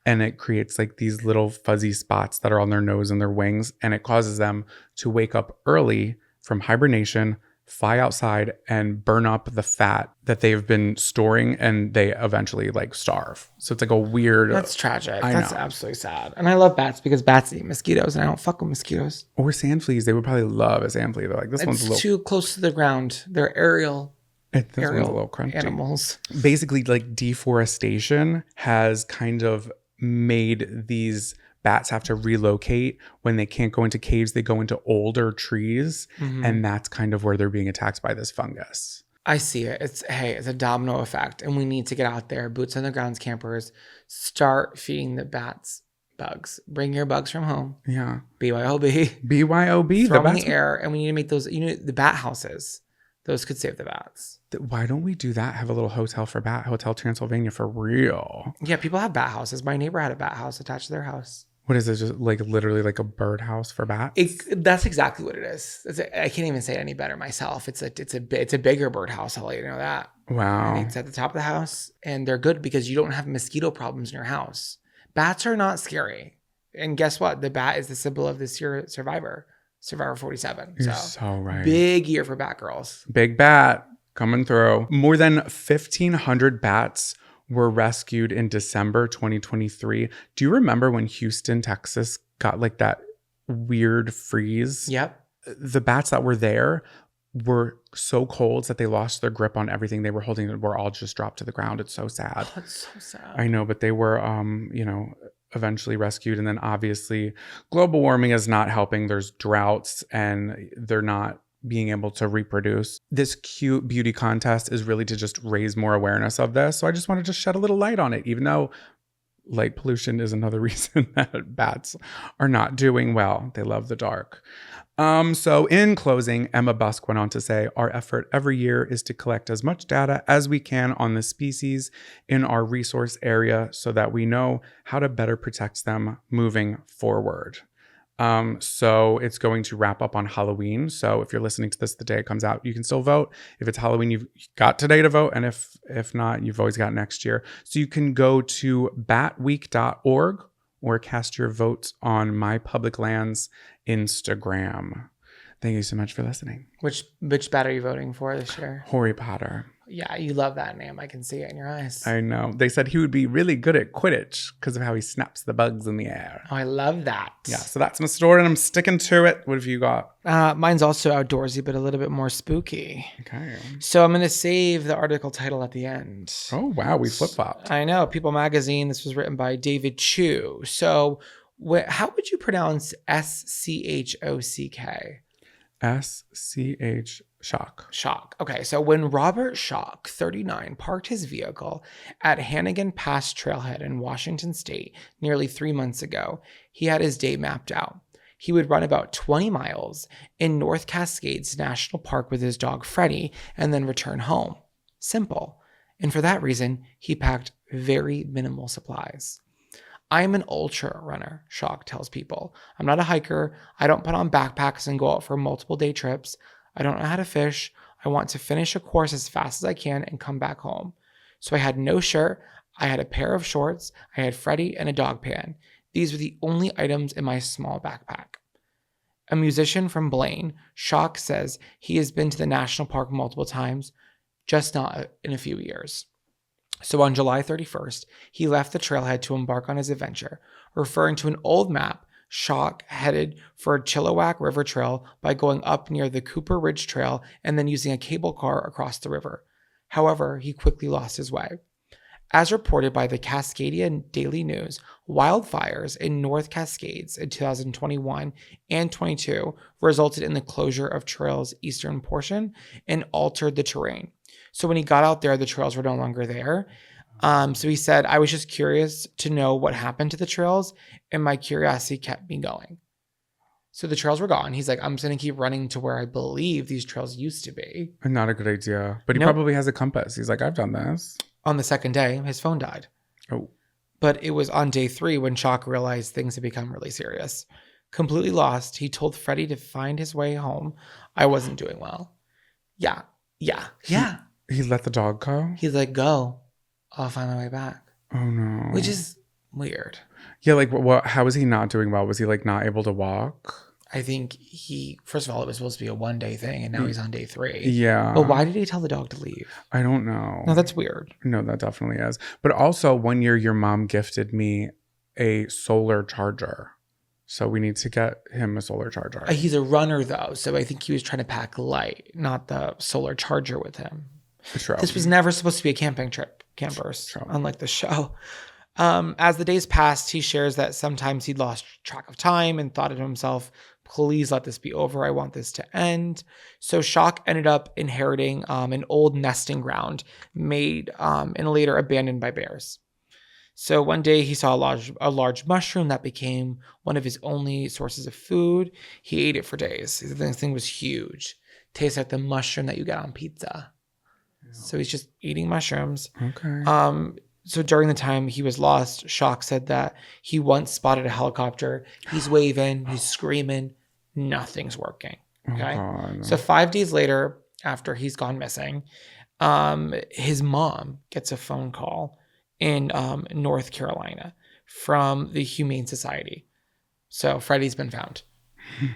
And it creates like these little fuzzy spots that are on their nose and their wings. And it causes them to wake up early from hibernation, fly outside and burn up the fat that they've been storing, and they eventually like starve. So it's like a weird... That's tragic. I That's know. absolutely sad. And I love bats because bats eat mosquitoes and I don't fuck with mosquitoes. Or sand fleas. They would probably love a sand flea. They're like, this one's a It's little... too close to the ground. They're aerial This one's a little crunchy. animals. Basically, like deforestation has kind of made these bats have to relocate. When they can't go into caves, they go into older trees. Mm-hmm. And that's kind of where they're being attacked by this fungus. I see it. It's a domino effect. And we need to get out there, boots on the grounds campers, start feeding the bats bugs. Bring your bugs from home. Yeah. BYOB. BYOB. Throw The them in bats. the air. And we need to make those, the bat houses. Those could save the bats. Why don't we do that? Have a little hotel for bat, Hotel Transylvania for real. Yeah, people have bat houses. My neighbor had a bat house attached to their house. What is it? Just like literally like a birdhouse for bats? That's exactly what it is. I can't even say it any better myself. It's a bigger birdhouse. I'll let you know that. Wow. And it's at the top of the house, and they're good because you don't have mosquito problems in your house. Bats are not scary, and guess what? The bat is the symbol of this year Survivor 47. You're so right. Big year for bat girls. Big bat coming through. More than 1,500 bats were rescued in December 2023. Do you remember when Houston, Texas got like that weird freeze? Yep. The bats that were there were so cold that they lost their grip on everything they were holding and were all just dropped to the ground. It's so sad. Oh, it's so sad. I know, but they were, eventually rescued. And then obviously global warming is not helping. There's droughts and they're not being able to reproduce. This cute beauty contest is really to just raise more awareness of this. So I just want to just shed a little light on it, even though light pollution is another reason that bats are not doing well. They love the dark. So in closing, Emma Busk went on to say, our effort every year is to collect as much data as we can on the species in our resource area so that we know how to better protect them moving forward. So it's going to wrap up on Halloween. So if you're listening to this the day it comes out, you can still vote. If it's Halloween, you've got today to vote. And if not, you've always got next year. So you can go to batweek.org or cast your votes on My Public Lands Instagram. Thank you so much for listening. Which bat are you voting for this year? Harry Potter. Yeah, you love that name. I can see it in your eyes. I know. They said he would be really good at Quidditch because of how he snaps the bugs in the air. Oh, I love that. Yeah, so that's my story and I'm sticking to it. What have you got? Mine's also outdoorsy, but a little bit more spooky. Okay. So I'm going to save the article title at the end. Oh, wow. We flip-flopped. I know. People Magazine. This was written by David Chiu. So how would you pronounce Schock? SCH Shock. Shock. Okay, so when Robert Shock, 39, parked his vehicle at Hannigan Pass Trailhead in Washington State nearly 3 months ago, he had his day mapped out. He would run about 20 miles in North Cascades National Park with his dog Freddie and then return home. Simple. And for that reason, he packed very minimal supplies. I'm an ultra runner, Shock tells people. I'm not a hiker. I don't put on backpacks and go out for multiple day trips. I don't know how to fish. I want to finish a course as fast as I can and come back home. So I had no shirt. I had a pair of shorts. I had Freddie and a dog pan. These were the only items in my small backpack. A musician from Blaine, Shock says he has been to the national park multiple times, just not in a few years. So on July 31st, he left the trailhead to embark on his adventure. Referring to an old map, Shock headed for Chilliwack River Trail by going up near the Cooper Ridge Trail and then using a cable car across the river. However, he quickly lost his way. As reported by the Cascadian Daily News, wildfires in North Cascades in 2021 and 22 resulted in the closure of trail's eastern portion and altered the terrain. So when he got out there, the trails were no longer there. So he said, I was just curious to know what happened to the trails, and my curiosity kept me going. So the trails were gone. He's like, I'm just going to keep running to where I believe these trails used to be. Not a good idea. But he probably has a compass. He's like, I've done this. On the second day, his phone died. Oh. But it was on day 3 when Shock realized things had become really serious. Completely lost, he told Freddie to find his way home. I wasn't doing well. Yeah. He let the dog go? He's like, go. I'll find my way back. Oh, no. Which is weird. Yeah, like, how was he not doing well? Was he, like, not able to walk? I think first of all, it was supposed to be a 1-day thing, and now he's on day 3. Yeah. But why did he tell the dog to leave? I don't know. No, that's weird. No, that definitely is. But also, one year your mom gifted me a solar charger. So we need to get him a solar charger. He's a runner, though, so I think he was trying to pack light, not the solar charger with him. True. This was never supposed to be a camping trip, campers, True. Unlike the show. As the days passed, he shares that sometimes he'd lost track of time and thought to himself, please let this be over. I want this to end. So Shock ended up inheriting an old nesting ground made and later abandoned by bears. So one day he saw a large mushroom that became one of his only sources of food. He ate it for days. The thing was huge. Tastes like the mushroom that you get on pizza. Yeah. So he's just eating mushrooms. Okay. So during the time he was lost, Shock said that he once spotted a helicopter. He's waving, he's screaming, nothing's working. Okay. Oh, So 5 days later, after he's gone missing, his mom gets a phone call in North Carolina from the Humane Society. So Freddie's been found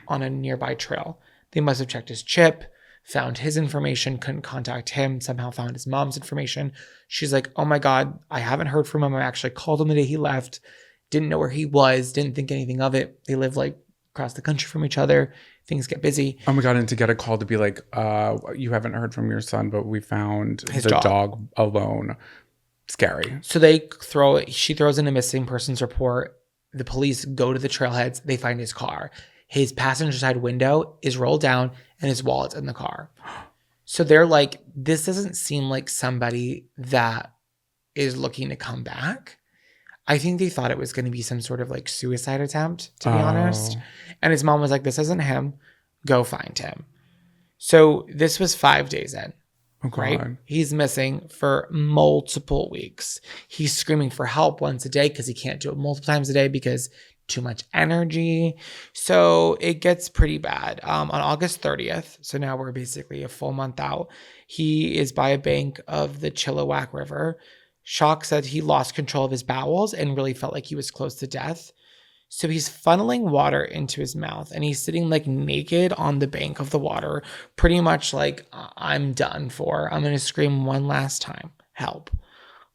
on a nearby trail. They must have checked his chip, found his information, couldn't contact him, somehow found his mom's information. She's like, oh my God, I haven't heard from him. I actually called him the day he left, didn't know where he was, didn't think anything of it. They live like across the country from each other. Things get busy. Oh my God, and to get a call to be like, you haven't heard from your son, but we found his the dog alone. Scary. So she throws in a missing persons report. The police go to the trailheads. They find his car. His passenger side window is rolled down and his wallet's in the car. So they're like, this doesn't seem like somebody that is looking to come back. I think they thought it was going to be some sort of like suicide attempt, to be honest. And his mom was like, this isn't him. Go find him. So this was 5 days in. Oh, God. Right? He's missing for multiple weeks. He's screaming for help once a day because he can't do it multiple times a day because too much energy. So it gets pretty bad. On August 30th, so now we're basically a full month out, he is by a bank of the Chilliwack River. Shock said he lost control of his bowels and really felt like he was close to death. So he's funneling water into his mouth and he's sitting like naked on the bank of the water, pretty much like, I'm done for. I'm going to scream one last time. Help.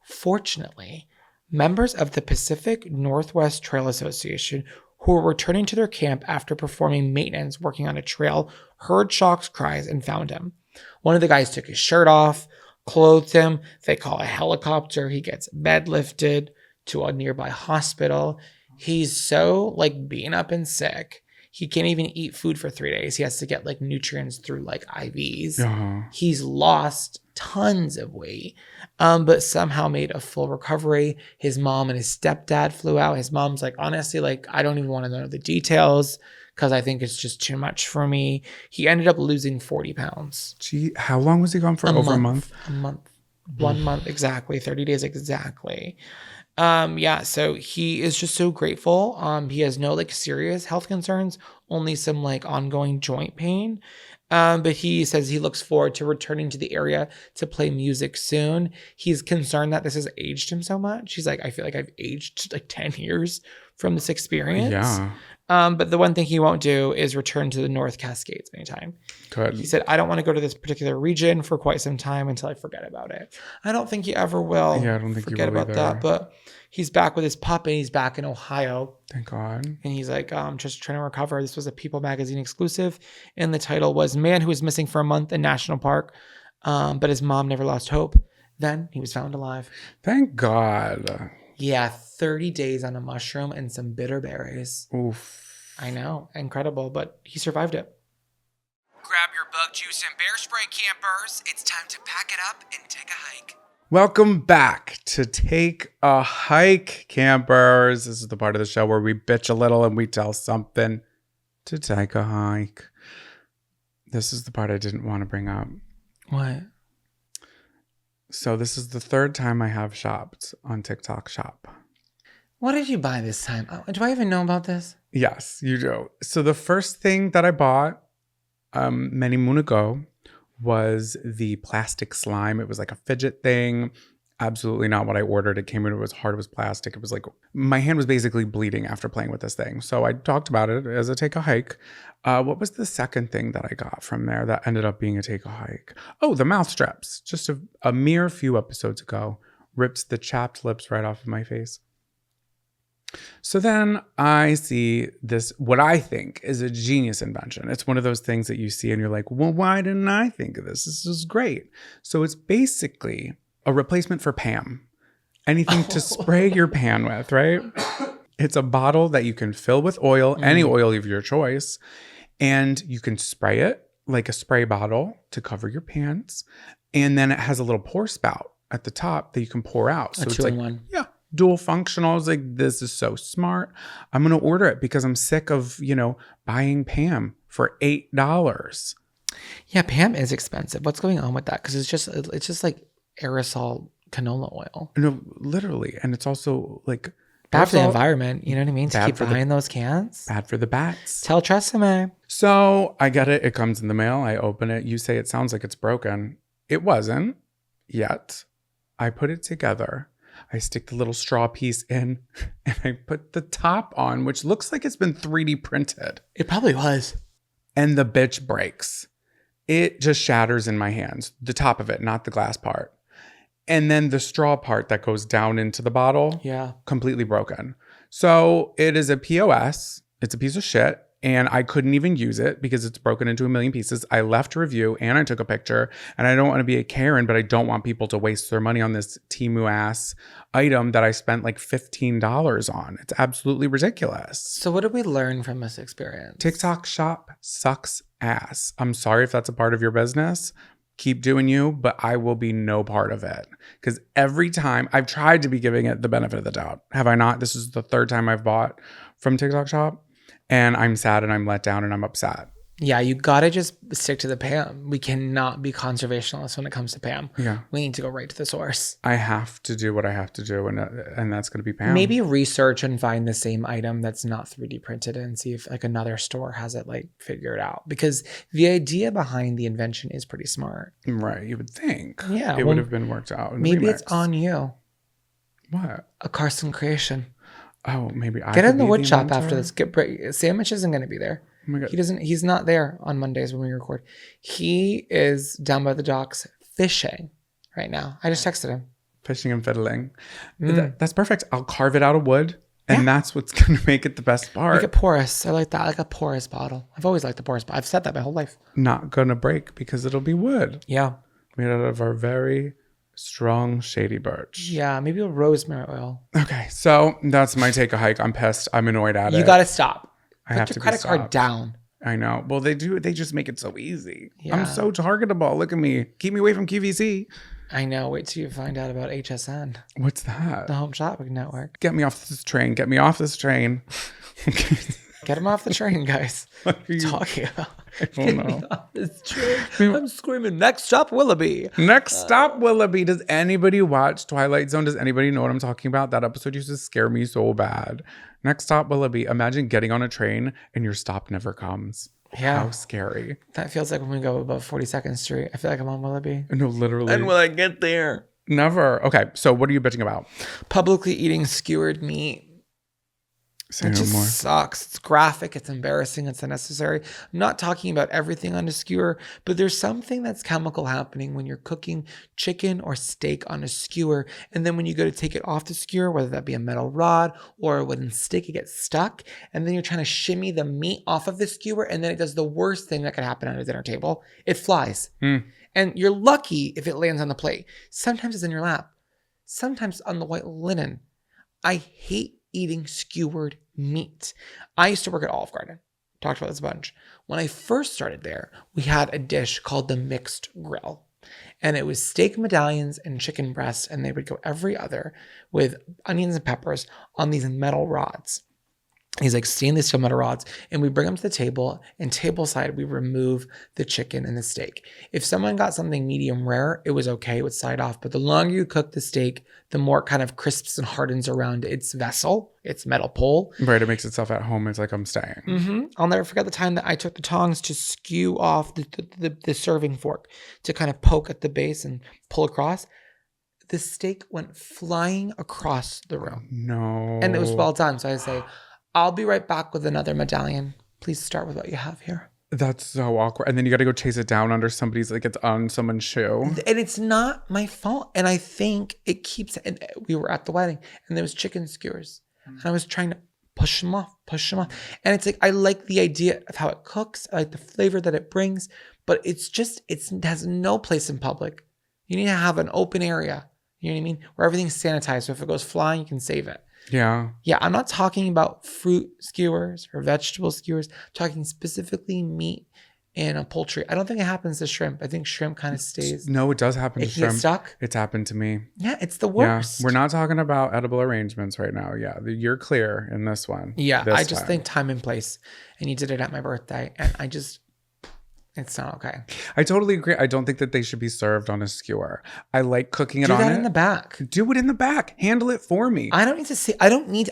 Fortunately, members of the Pacific Northwest Trail Association who were returning to their camp after performing maintenance working on a trail heard Shock's cries and found him. One of the guys took his shirt off, clothed him. They call a helicopter. He gets bed lifted to a nearby hospital. He's so like beaten up and sick. He can't even eat food for 3 days. He has to get like nutrients through like IVs. He's lost tons of weight, but somehow made a full recovery. His mom and his stepdad flew out. His mom's like, honestly, like, I don't even want to know the details because I think it's just too much for me. He ended up losing 40 pounds. Gee, how long was he gone for? Over a month? A month. 1 month exactly. 30 days exactly. So he is just so grateful. He has no like serious health concerns, only some like ongoing joint pain. But he says he looks forward to returning to the area to play music soon. He's concerned that this has aged him so much. He's like, I feel like I've aged like 10 years from this experience. Yeah. But the one thing he won't do is return to the North Cascades anytime. Good. He said, I don't want to go to this particular region for quite some time until I forget about it. I don't think he ever will. Yeah, I don't think he forget will about either. that. But he's back with his pup and he's back in Ohio. Thank God. And he's like, I'm just trying to recover. This was a People magazine exclusive. And the title was Man Who Was Missing for a Month in National Park. But his mom never lost hope. Then he was found alive. Thank God. Yeah, 30 days on a mushroom and some bitter berries. Oof. I know. Incredible. But he survived it. Grab your bug juice and bear spray, campers. It's time to pack it up and take a hike. Welcome back to Take a Hike, campers. This is the part of the show where we bitch a little and we tell something to take a hike. This is the part I didn't want to bring up. What? So this is the third time I have shopped on TikTok Shop. What did you buy this time? Do I even know about this? Yes, you do. So the first thing that I bought many moon ago was the plastic slime. It was like a fidget thing. Absolutely not what I ordered. It came in, it was hard, it was plastic. It was like, my hand was basically bleeding after playing with this thing. So I talked about it as a take a hike. What was the second thing that I got from there that ended up being a take a hike? Oh, the mouth straps. Just a mere few episodes ago, ripped the chapped lips right off of my face. So then I see this, what I think is a genius invention. It's one of those things that you see and you're like, well, why didn't I think of this? This is great. So it's basically a replacement for Pam. Anything to spray your pan with, right? It's a bottle that you can fill with oil, any oil of your choice, and you can spray it like a spray bottle to cover your pans. And then it has a little pour spout at the top that you can pour out. So A it's two-in-one. like, yeah, dual functional. I was like, this is so smart. I'm going to order it because I'm sick of, buying Pam for $8. Yeah, Pam is expensive. What's going on with that? Because it's just like aerosol canola oil. No, literally. And it's also like Bad for the environment. You know what I mean? To bad keep for the- buying those cans. bad for the bats. Tell Tresemme. So I get it. It comes in the mail. I open it. You say it sounds like it's broken. It wasn't yet. I put it together. I stick the little straw piece in and I put the top on, which looks like it's been 3D printed. It probably was. And the bitch breaks. It just shatters in my hands. The top of it, not the glass part. And then the straw part that goes down into the bottle, Yeah. completely broken. So it is a POS. It's a piece of shit. And I couldn't even use it because it's broken into a million pieces. I left a review and I took a picture. And I don't want to be a Karen, but I don't want people to waste their money on this Temu ass item that I spent like $15 on. It's absolutely ridiculous. So what did we learn from this experience? TikTok Shop sucks ass. I'm sorry if that's a part of your business. Keep doing you, but I will be no part of it. Because every time I've tried to be giving it the benefit of the doubt. Have I not? This is the third time I've bought from TikTok Shop. And I'm sad and I'm let down and I'm upset. Yeah, you gotta just stick to the Pam. We cannot be conservationalists when it comes to Pam. Yeah. We need to go right to the source. I have to do what I have to do, and that's going to be Pam. Maybe research and find the same item that's not 3D printed and see if like another store has it like figured out. Because the idea behind the invention is pretty smart. Right, you would think. Yeah, It would have been worked out. In the Maybe it's remix. on you. What? A Carson creation. Oh, maybe I Get could in the be wood shop inventor? after this. Sandwich isn't going to be there. Oh my God. He's not there on Mondays when we record. He is down by the docks fishing right now. I just texted him. Fishing and fiddling. Mm. That's perfect. I'll carve it out of wood, and that's what's going to make it the best part. Make it porous. I like that. I like a porous bottle. I've always liked the porous bottle. I've said that my whole life. Not going to break because it'll be wood. Yeah. Made out of our very strong, shady birch. Yeah. Maybe a rosemary oil. Okay, so that's my take a hike. I'm pissed. I'm annoyed at it. You got to stop. I have Put to your be credit card stopped. down. I know. Well, they do. They just make it so easy. Yeah. I'm so targetable. Look at me. Keep me away from QVC. I know. Wait till you find out about HSN, What's that? the Home Shopping Network. Get me off this train. Get me off this train. Get him off the train, guys. What are you Talking about. I don't know. Off this train. I'm screaming, next stop, Willoughby. Next stop, Willoughby. Does anybody watch Twilight Zone? Does anybody know what I'm talking about? That episode used to scare me so bad. Next stop, Willoughby. Imagine getting on a train and your stop never comes. Yeah. How scary. That feels like when we go above 42nd Street. I feel like I'm on Willoughby. No, literally. And will I get there? Never. Okay, so what are you bitching about? Publicly eating skewered meat. Say It no just more. sucks. It's graphic. It's embarrassing. It's unnecessary. I'm not talking about everything on a skewer, but there's something that's chemical happening when you're cooking chicken or steak on a skewer. And then when you go to take it off the skewer, whether that be a metal rod or wooden stick, it gets stuck. And then you're trying to shimmy the meat off of the skewer. And then it does the worst thing that could happen at a dinner table. It flies. Mm. And you're lucky if it lands on the plate. Sometimes it's in your lap. Sometimes on the white linen. I hate eating skewered meat. I used to work at Olive Garden. Talked about this a bunch. When I first started there, we had a dish called the mixed grill. And it was steak medallions and chicken breasts, and they would go every other with onions and peppers on these metal rods. These like stainless steel metal rods, and we bring them to the table, and table side, we remove the chicken and the steak. If someone got something medium rare, it was okay, it would side off. But the longer you cook the steak, the more it kind of crisps and hardens around its vessel, its metal pole. Right, it makes itself at home. It's like I'm staying. I'll never forget the time that I took the tongs to skew off the serving fork to kind of poke at the base and pull across. The steak went flying across the room. No. And it was well done. So I say, I'll be right back with another medallion. Please start with what you have here. That's so awkward. And then you got to go chase it down under somebody's, like it's on someone's shoe. And it's not my fault. And I think it keeps, and we were at the wedding and there was chicken skewers. And I was trying to push them off. And it's like, I like the idea of how it cooks. I like the flavor that it brings, but it has no place in public. You need to have an open area. You know what I mean? Where everything's sanitized. So if it goes flying, you can save it. Yeah. Yeah, I'm not talking about fruit skewers or vegetable skewers. I'm talking specifically meat and poultry. I don't think it happens to shrimp. I think shrimp kind of stays. No, it does happen to It can get shrimp. stuck. It's happened to me. Yeah, it's the worst. Yeah. We're not talking about edible arrangements right now. Yeah. You're clear in this one. Yeah, This I just time. think time and place. And you did it at my birthday. And it's not okay. I totally agree. I don't think that they should be served on a skewer. I like cooking it Do on that it. in the back. Do it in the back. Handle it for me. I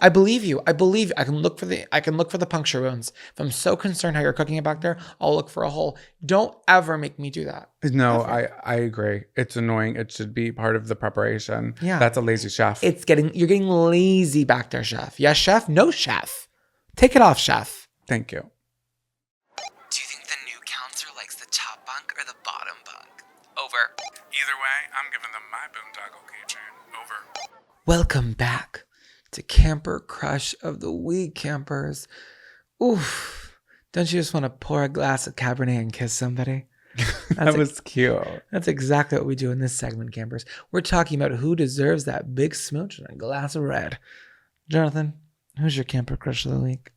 believe you. I can look for the puncture wounds. If I'm so concerned how you're cooking it back there, I'll look for a hole. Don't ever make me do that. No, I agree. It's annoying. It should be part of the preparation. Yeah. That's a lazy chef. You're getting lazy back there, chef. Yes, chef? No, chef. Take it off, chef. Thank you. Do you think the new counselor likes the top bunk or the bottom bunk? Over. Either way, I'm giving them my boondoggle keychain. Over. Welcome back to Camper Crush of the Week, campers. Oof. Don't you just want to pour a glass of Cabernet and kiss somebody? That was cute. That's exactly what we do in this segment, campers. We're talking about who deserves that big smooch and a glass of red. Jonathan, who's your Camper Crush of the Week?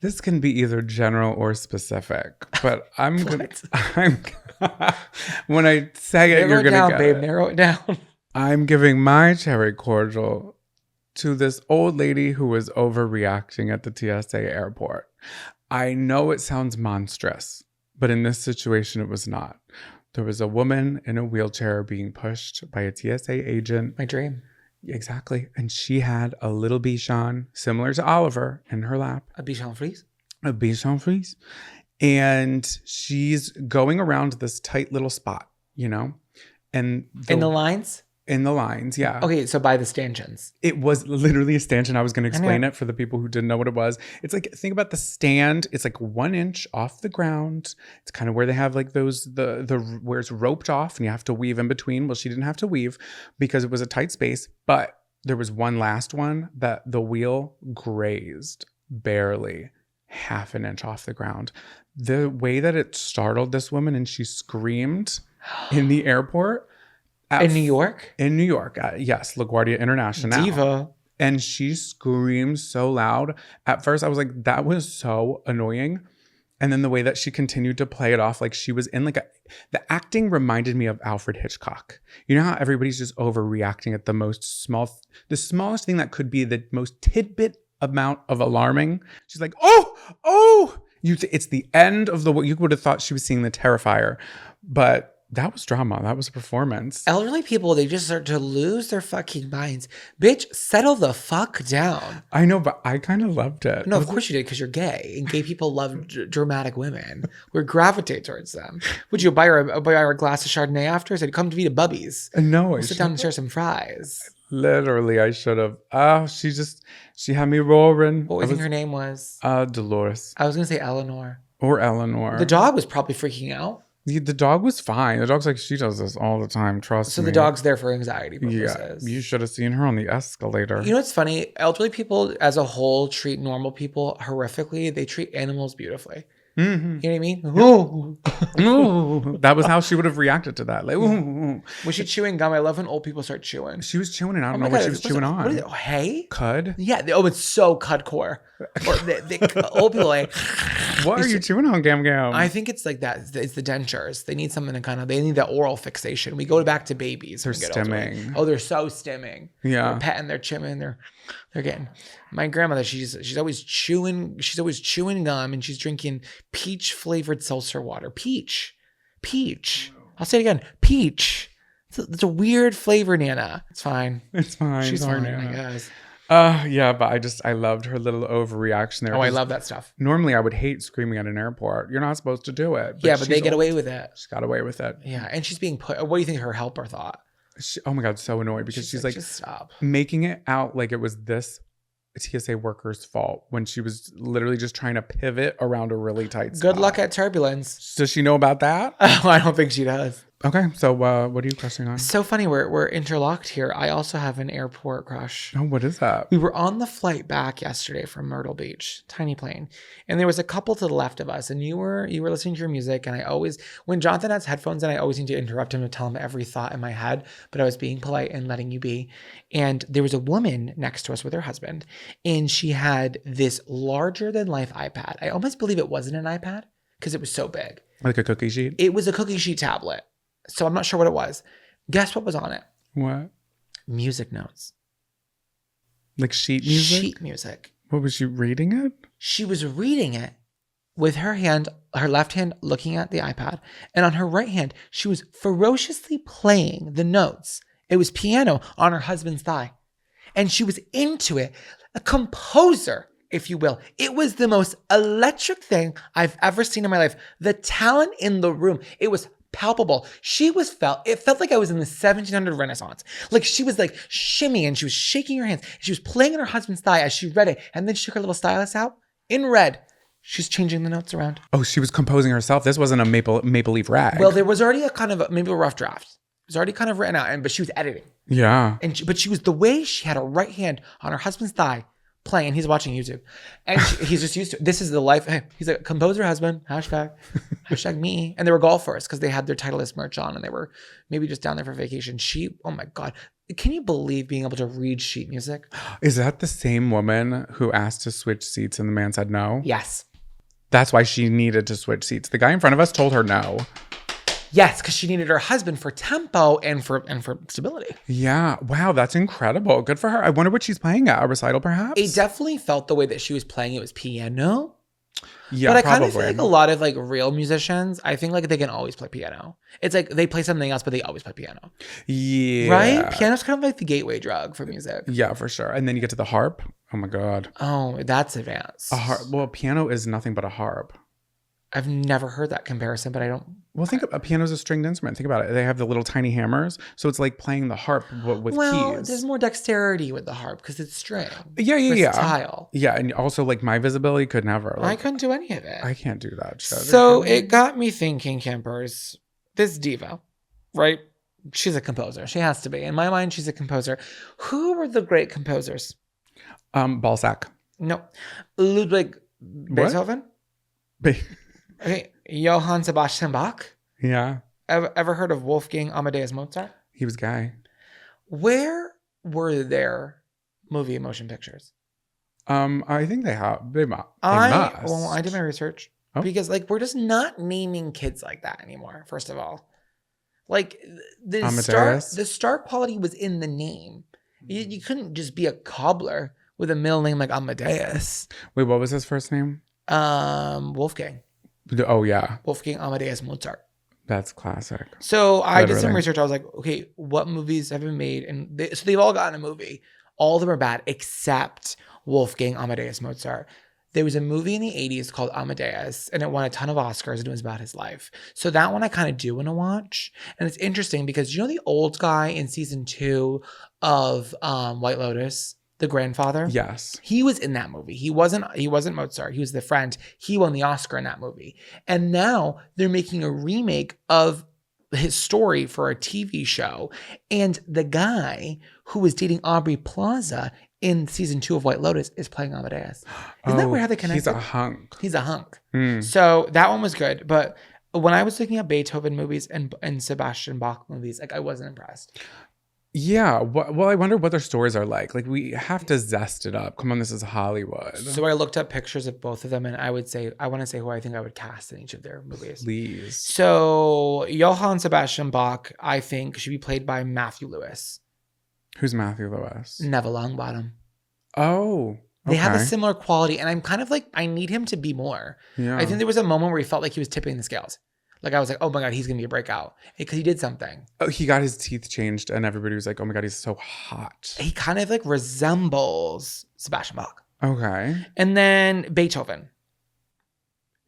This can be either general or specific, but I'm gonna. When I say it, you're gonna get it. Narrow it down. I'm giving my cherry cordial to this old lady who was overreacting at the TSA airport. I know it sounds monstrous, But in this situation, it was not. There was a woman in a wheelchair being pushed by a TSA agent. My dream. Exactly. And she had a little Bichon, similar to Oliver, in her lap. A Bichon Frise? A Bichon Frise. And she's going around this tight little spot, you know? And In the lines? In the lines, yeah. Okay, so by the stanchions. It was literally a stanchion. I was going to explain it for the people who didn't know what it was. It's like, think about the stand. It's like 1 inch off the ground. It's kind of where they have like those, where it's roped off and you have to weave in between. Well, she didn't have to weave because it was a tight space, but there was one last one that the wheel grazed barely 1/2 inch off the ground. The way that it startled this woman and she screamed in the airport. In New York? In New York, yes, LaGuardia International. Diva. And she screamed so loud. At first, I was like, that was so annoying. And then the way that she continued to play it off, like she was in like the acting reminded me of Alfred Hitchcock. You know how everybody's just overreacting at the smallest thing that could be the most tidbit amount of alarming. She's like, oh, it's the end of what you would have thought she was seeing the Terrifier. But that was drama. That was a performance. Elderly people, they just start to lose their fucking minds. Bitch, settle the fuck down. I know, but I kind of loved it. No, of course you did, because you're gay, and gay people love dramatic women. We gravitate towards them. Would you buy her a glass of Chardonnay after? I said, come to me to Bubby's. No, We'll sit down and share some fries. Literally, I should have. Oh, she had me roaring. What do you think her name was? Dolores. I was going to say Eleanor. Or Eleanor. The dog was probably freaking out. The dog was fine. The dog's like, she does this all the time. Trust me. So the dog's there for anxiety purposes. Yeah, you should have seen her on the escalator. You know what's funny? Elderly people as a whole treat normal people horrifically. They treat animals beautifully. Mm-hmm. You know what I mean? Ooh. That was how she would have reacted to that. Like, ooh. Was she chewing gum? I love when old people start chewing. She was chewing and I don't know what she was chewing on. What is it? Hay? Cud? Yeah. It's so cudcore. Or old people like. What are you chewing on, Gam Gam? I think it's like that. It's the dentures. They need something to they need that oral fixation. We go back to babies. They're stimming. Oh, they're so stimming. Yeah. They're petting, they're chimming, they're getting. My grandmother, she's always chewing gum and she's drinking peach flavored seltzer water. Peach. I'll say it again. Peach. It's a weird flavor, Nana. It's fine. It's fine. She's Sorry, fine, Nana. I guess. Yeah, but I loved her little overreaction there. Oh, I love that stuff. Normally, I would hate screaming at an airport. You're not supposed to do it. But they get away with it. She got away with it. Yeah, and she's being put. What do you think her helper thought? Oh my God, so annoyed because she's like just stop. Making it out like it was this TSA worker's fault when she was literally just trying to pivot around a really tight spot. Good luck at turbulence. Does she know about that? Oh, I don't think she does. Okay, so what are you crushing on? So funny, we're interlocked here. I also have an airport crush. Oh, what is that? We were on the flight back yesterday from Myrtle Beach, tiny plane, and there was a couple to the left of us, and you were listening to your music, and when Jonathan has headphones in, I always need to interrupt him to tell him every thought in my head, but I was being polite and letting you be. And there was a woman next to us with her husband, and she had this larger than life iPad. I almost believe it wasn't an iPad because it was so big. Like a cookie sheet? It was a cookie sheet tablet. So I'm not sure what it was. Guess what was on it? What? Music notes. Like sheet music? Sheet music. What, was she reading it? She was reading it with her left hand looking at the iPad. And on her right hand, she was ferociously playing the notes. It was piano on her husband's thigh. And she was into it. A composer, if you will. It was the most electric thing I've ever seen in my life. The talent in the room. It was palpable. It felt like I was in the 1700 Renaissance. Like she was like shimmying and she was shaking her hands. She was playing on her husband's thigh as she read it. And then she took her little stylus out in red. She's changing the notes around. Oh, she was composing herself. This wasn't a maple leaf rag. Well, there was already maybe a rough draft. It was already kind of written out, but she was editing. Yeah. But she was the way she had her right hand on her husband's thigh playing. He's watching YouTube. And he's just used to it. This is the life. Hey, he's a composer husband. Hashtag me. And they were golfers because they had their Titleist merch on and they were maybe just down there for vacation. Oh my God. Can you believe being able to read sheet music? Is that the same woman who asked to switch seats and the man said no? Yes. That's why she needed to switch seats. The guy in front of us told her no. Yes, because she needed her husband for tempo and for stability. Yeah. Wow, that's incredible. Good for her. I wonder what she's playing at. A recital, perhaps? It definitely felt the way that she was playing. It was piano. Yeah, But I probably. kind of feel like a lot of like real musicians, I think like they can always play piano. It's like they play something else, but they always play piano. Yeah. Right? Piano's kind of like the gateway drug for music. Yeah, for sure. And then you get to the harp. Oh my God. Oh, that's advanced. A harp. Well, piano is nothing but a harp. I've never heard that comparison, but I don't. Well, think a piano is a stringed instrument. Think about it. They have the little tiny hammers, so it's like playing the harp but with keys. There's more dexterity with the harp because it's string. Yeah. Versatile. Yeah, and also like my visibility could never. I Like, couldn't do any of it. I can't do that shit. So it got me thinking, campers. This diva, right? She's a composer. She has to be. In my mind, she's a composer. Who were the great composers? Balzac. No, Ludwig Beethoven. Okay, Johann Sebastian Bach. Yeah, Ever heard of Wolfgang Amadeus Mozart? he was gay. Where were their movie and motion pictures? I think they have. They must. I did my research Oh. like we're just not naming kids like that anymore. First of all, like the Amadeus? star quality was in the name. You couldn't just be a cobbler with a middle name like Amadeus. Wait, what was his first name? Wolfgang Oh yeah, Amadeus Mozart. that's classic. So I did some Literally. research. I was like, okay, what movies have been made? And so they've all gotten a movie. All of them are bad except Wolfgang Amadeus Mozart. There was a movie in the 80s called Amadeus, and it won a ton of Oscars, and it was about his life. So that one I kind of do want to watch. And it's interesting because you know the old guy in season 2 of White Lotus, the grandfather? Yes. He was in that movie. He wasn't Mozart. He was the friend. He won the Oscar in that movie. And now they're making a remake of his story for a TV show. And the guy who was dating Aubrey Plaza in season 2 of White Lotus is playing Amadeus. Isn't that weird how they connected? He's a hunk. He's a hunk. Mm. So that one was good. But when I was looking at Beethoven movies and Sebastian Bach movies, like I wasn't impressed. Yeah. Well, I wonder what their stories are like. Like, we have to zest it up. Come on, this is Hollywood. So I looked up pictures of both of them, and I want to say who I think I would cast in each of their movies. Please. So Johann Sebastian Bach, I think, should be played by Matthew Lewis. Who's Matthew Lewis? Neville Longbottom. Oh. They have a okay. similar quality, and I'm kind of like, I need him to be more. Yeah. I think there was a moment where he felt like he was tipping the scales. Like I was like, oh my God, he's going to be a breakout. Because he did something. Oh, he got his teeth changed, and everybody was like, oh my God, he's so hot. He kind of like resembles Sebastian Bach. Okay. And then Beethoven.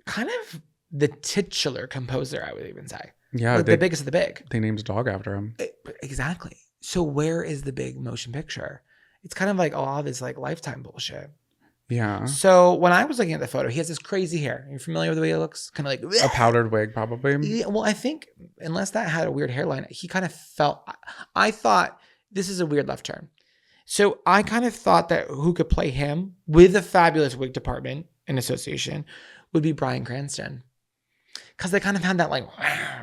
Kind of the titular composer, I would even say. Yeah. Like the biggest of the big. They named a dog after him. Exactly. So where is the big motion picture? It's kind of like a lot of this like Lifetime bullshit. Yeah. So when I was looking at the photo, he has this crazy hair. Are you familiar with the way it looks? Kind of like A powdered wig, probably. Yeah, well, I think unless that had a weird hairline, he kind of felt. I thought this is a weird left turn. So I kind of thought that who could play him with a fabulous wig department and association would be Bryan Cranston. Because they kind of had that like.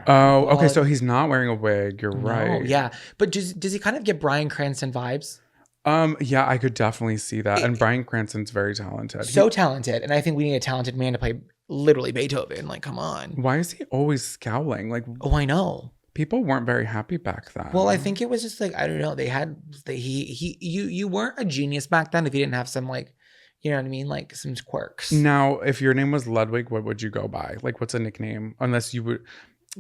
Oh, okay. So he's not wearing a wig. You're right. Yeah. But does he kind of get Bryan Cranston vibes? Yeah, I could definitely see that. And Bryan Cranston's very talented. So talented. And I think we need a talented man to play literally Beethoven. Like, come on. Why is he always scowling? Like, Oh, I know. people weren't very happy back then. Well, I think it was just like, I don't know. You weren't a genius back then if you didn't have some like, you know what I mean? Like some quirks. Now, if your name was Ludwig, what would you go by? Like, what's a nickname? Unless you would.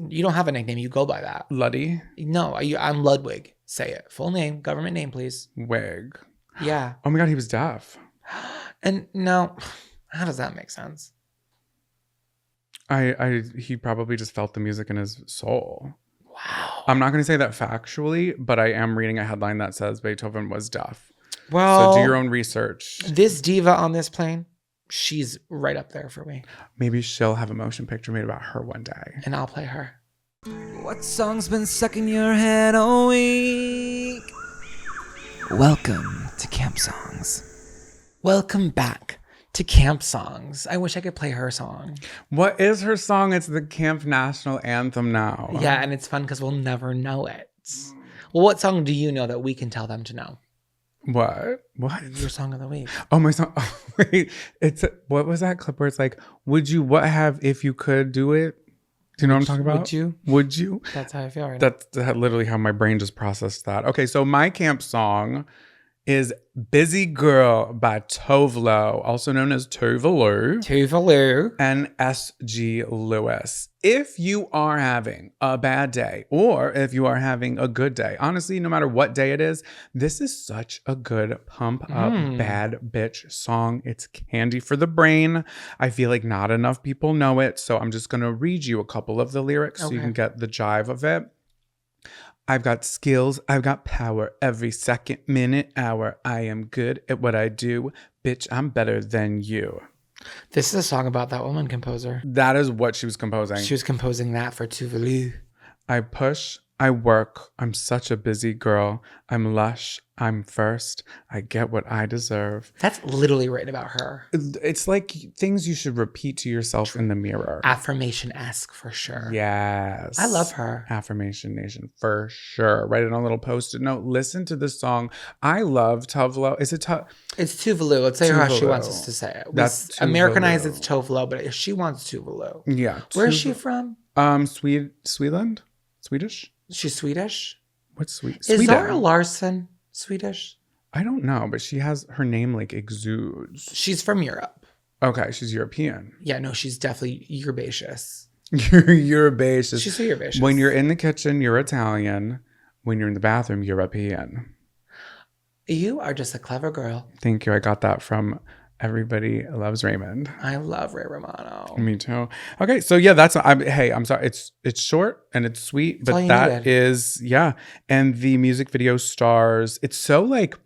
You don't have a nickname. You go by that. Luddy? No, I'm Ludwig. Say it. Full name, government name, please. Wig. Yeah. Oh my God, he was deaf. And no, how does that make sense? He probably just felt the music in his soul. Wow. I'm not going to say that factually, but I am reading a headline that says Beethoven was deaf. Well, So do your own research. This diva on this plane, she's right up there for me. Maybe she'll have a motion picture made about her one day. And I'll play her. What song's been stuck in your head all week? Welcome to Camp Songs. Welcome back to Camp Songs. I wish I could play her song. What is her song? It's the Camp National Anthem now. Yeah, and it's fun because we'll never know it. Well, what song do you know that we can tell them to know? What? Your song of the week. Oh, my song. Oh, wait. What was that clip where it's like, would you, what have, if you could do it? Do you know what I'm talking about? Would you? Would you? That's how I feel right now. That's literally how my brain just processed that. Okay, so my camp song is Busy Girl by Tovlo, also known as Tovalu, Tuvalu. and S.G. Lewis. If you are having a bad day or if you are having a good day, honestly, no matter what day it is, this is such a good pump up bad bitch song. It's candy for the brain. I feel like not enough people know it, so I'm just going to read you a couple of the lyrics so you can get the jive of it. I've got skills, I've got power every second, minute, hour. I am good at what I do. Bitch, I'm better than you. This is a song about that woman composer. That is what she was composing. She was composing that for Tuvalu. I push, I work. I'm such a busy girl. I'm lush. I'm first. I get what I deserve. That's literally written about her. It's like things you should repeat to yourself in the mirror. Affirmation-esque for sure. Yes. I love her. Affirmation Nation for sure. Write it on a little post-it note. Listen to this song. I love Tovlo. Is it It's Tuvalu. Let's say how she Tuvalu. wants us to say it. That's Tuvalu. Americanized, it's Tovlo, but if she wants Tuvalu. Yeah. Where is she from? Sweden? Swedish? She's Swedish? What's Sweden? Is Zara Larsson Swedish? I don't know, but she has her name like exudes. She's from Europe. Okay, she's European. Yeah, no, she's definitely Eurobaceous. You're Eurobaceous. She's so Eurobaceous. When you're in the kitchen, you're Italian. When you're in the bathroom, European. You are just a clever girl. Thank you. I got that from Everybody Loves Raymond. I love Ray Romano. Me too. Okay, so yeah, I'm sorry. It's short and it's sweet, but that is And the music video stars. It's so like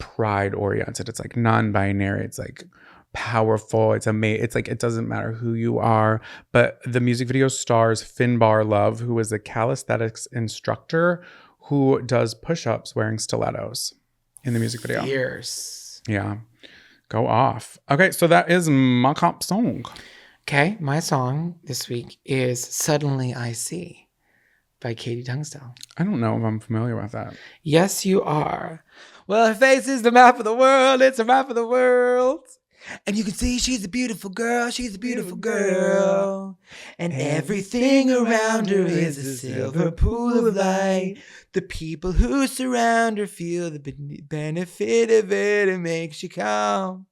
pride oriented. It's like non-binary. It's like powerful. It's amazing. It's like it doesn't matter who you are. But the music video stars Finbar Love, who is a calisthenics instructor who does push-ups wearing stilettos in the music video. Fierce. Yeah. Go off. Okay, so that is my comp song. Okay, my song this week is Suddenly I See by Katie Tungstell. I don't know if I'm familiar with that. Yes, you are. Well, her face is the map of the world. It's a map of the world. And you can see she's a beautiful girl. She's a beautiful girl. And everything around her is a silver pool of light. The people who surround her feel the benefit of it. It makes you calm.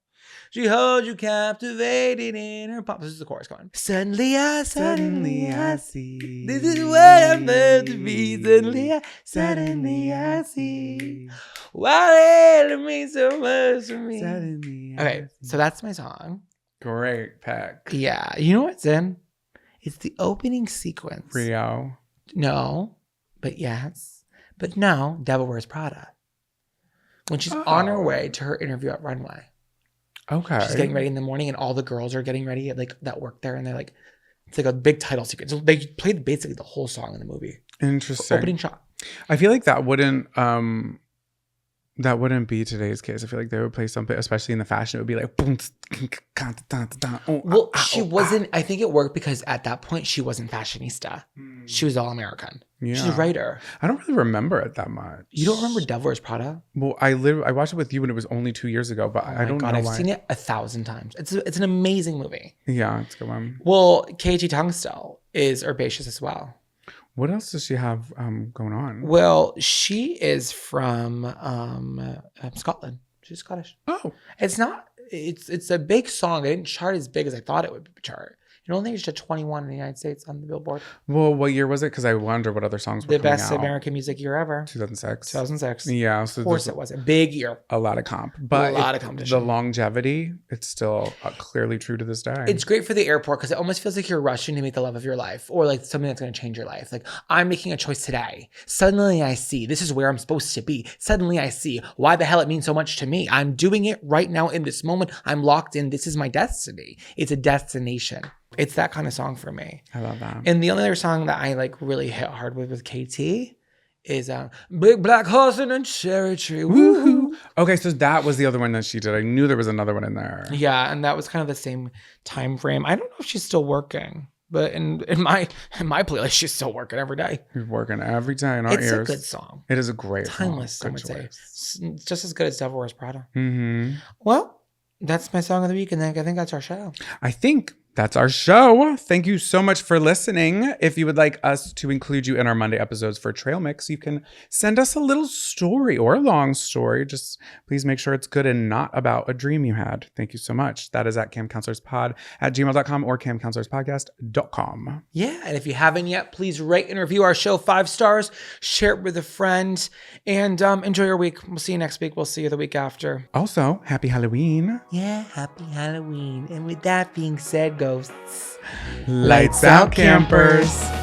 She holds you captivated in her palm. This is the chorus going. Suddenly I see. This is what I'm meant to be. Suddenly I see. Why it means so much to me. Okay, so that's my song. Great pick. Yeah, you know what's in? It's the opening sequence. Rio. No, but yes. But no, Devil Wears Prada. When she's on her way to her interview at Runway. Okay. She's getting ready in the morning and all the girls are getting ready like that work there and they're like, it's like a big title sequence. So they played basically the whole song in the movie. Interesting. Opening shot. I feel like that wouldn't be today's case. I feel like they would play something, especially in the fashion, it would be like boom. Well, she wasn't, I think it worked because at that point she wasn't fashionista. She was all American. Yeah. She's a writer. I don't really remember it that much. You don't remember Devil Wears Prada? Well, I watched it with you when it was only 2 years ago, but I don't know I've why. seen it 1,000 times. It's an amazing movie. Yeah, it's a good one. Well, KG Tungstell is herbaceous as well. What else does she have going on? Well, she is from Scotland. She's Scottish. Oh, It's a big song. It didn't chart as big as I thought it would chart. It only reached a 21 in the United States on the Billboard. well, what year was it? Because I wonder what other songs were The coming best out. American music year ever. 2006. 2006. Yeah, so Of course it was. A big year. a lot of comp, but A lot of competition. The longevity, it's still clearly true to this day. It's great for the airport because it almost feels like you're rushing to meet the love of your life or like something that's going to change your life. Like, I'm making a choice today. Suddenly I see this is where I'm supposed to be. Suddenly I see why the hell it means so much to me. I'm doing it right now in this moment. I'm locked in. This is my destiny. It's a destination. It's that kind of song for me. I love that. And the only other song that I like really hit hard with KT is Big Black Horse and a Cherry Tree. Woohoo. Okay, so that was the other one that she did. I knew there was another one in there. Yeah, and that was kind of the same time frame. I don't know if she's still working, but in my playlist, she's still working every day. We're working every day in our It's ears. a good song. It is a great Timeless, song. I would Good say. choice. It's just as good as Devil Wears Prada. Mm-hmm. Well, that's my song of the week, and I think that's our show. I think That's our show. Thank you so much for listening. If you would like us to include you in our Monday episodes for Trail Mix, you can send us a little story or a long story. Just please make sure it's good and not about a dream you had. Thank you so much. That is at camcounselorspod@gmail.com or camcounselorspodcast.com. Yeah, and if you haven't yet, please rate and review our show 5 stars, share it with a friend, and enjoy your week. We'll see you next week. We'll see you the week after. Also, happy Halloween. Yeah, happy Halloween. And with that being said, ghosts, Lights out, campers.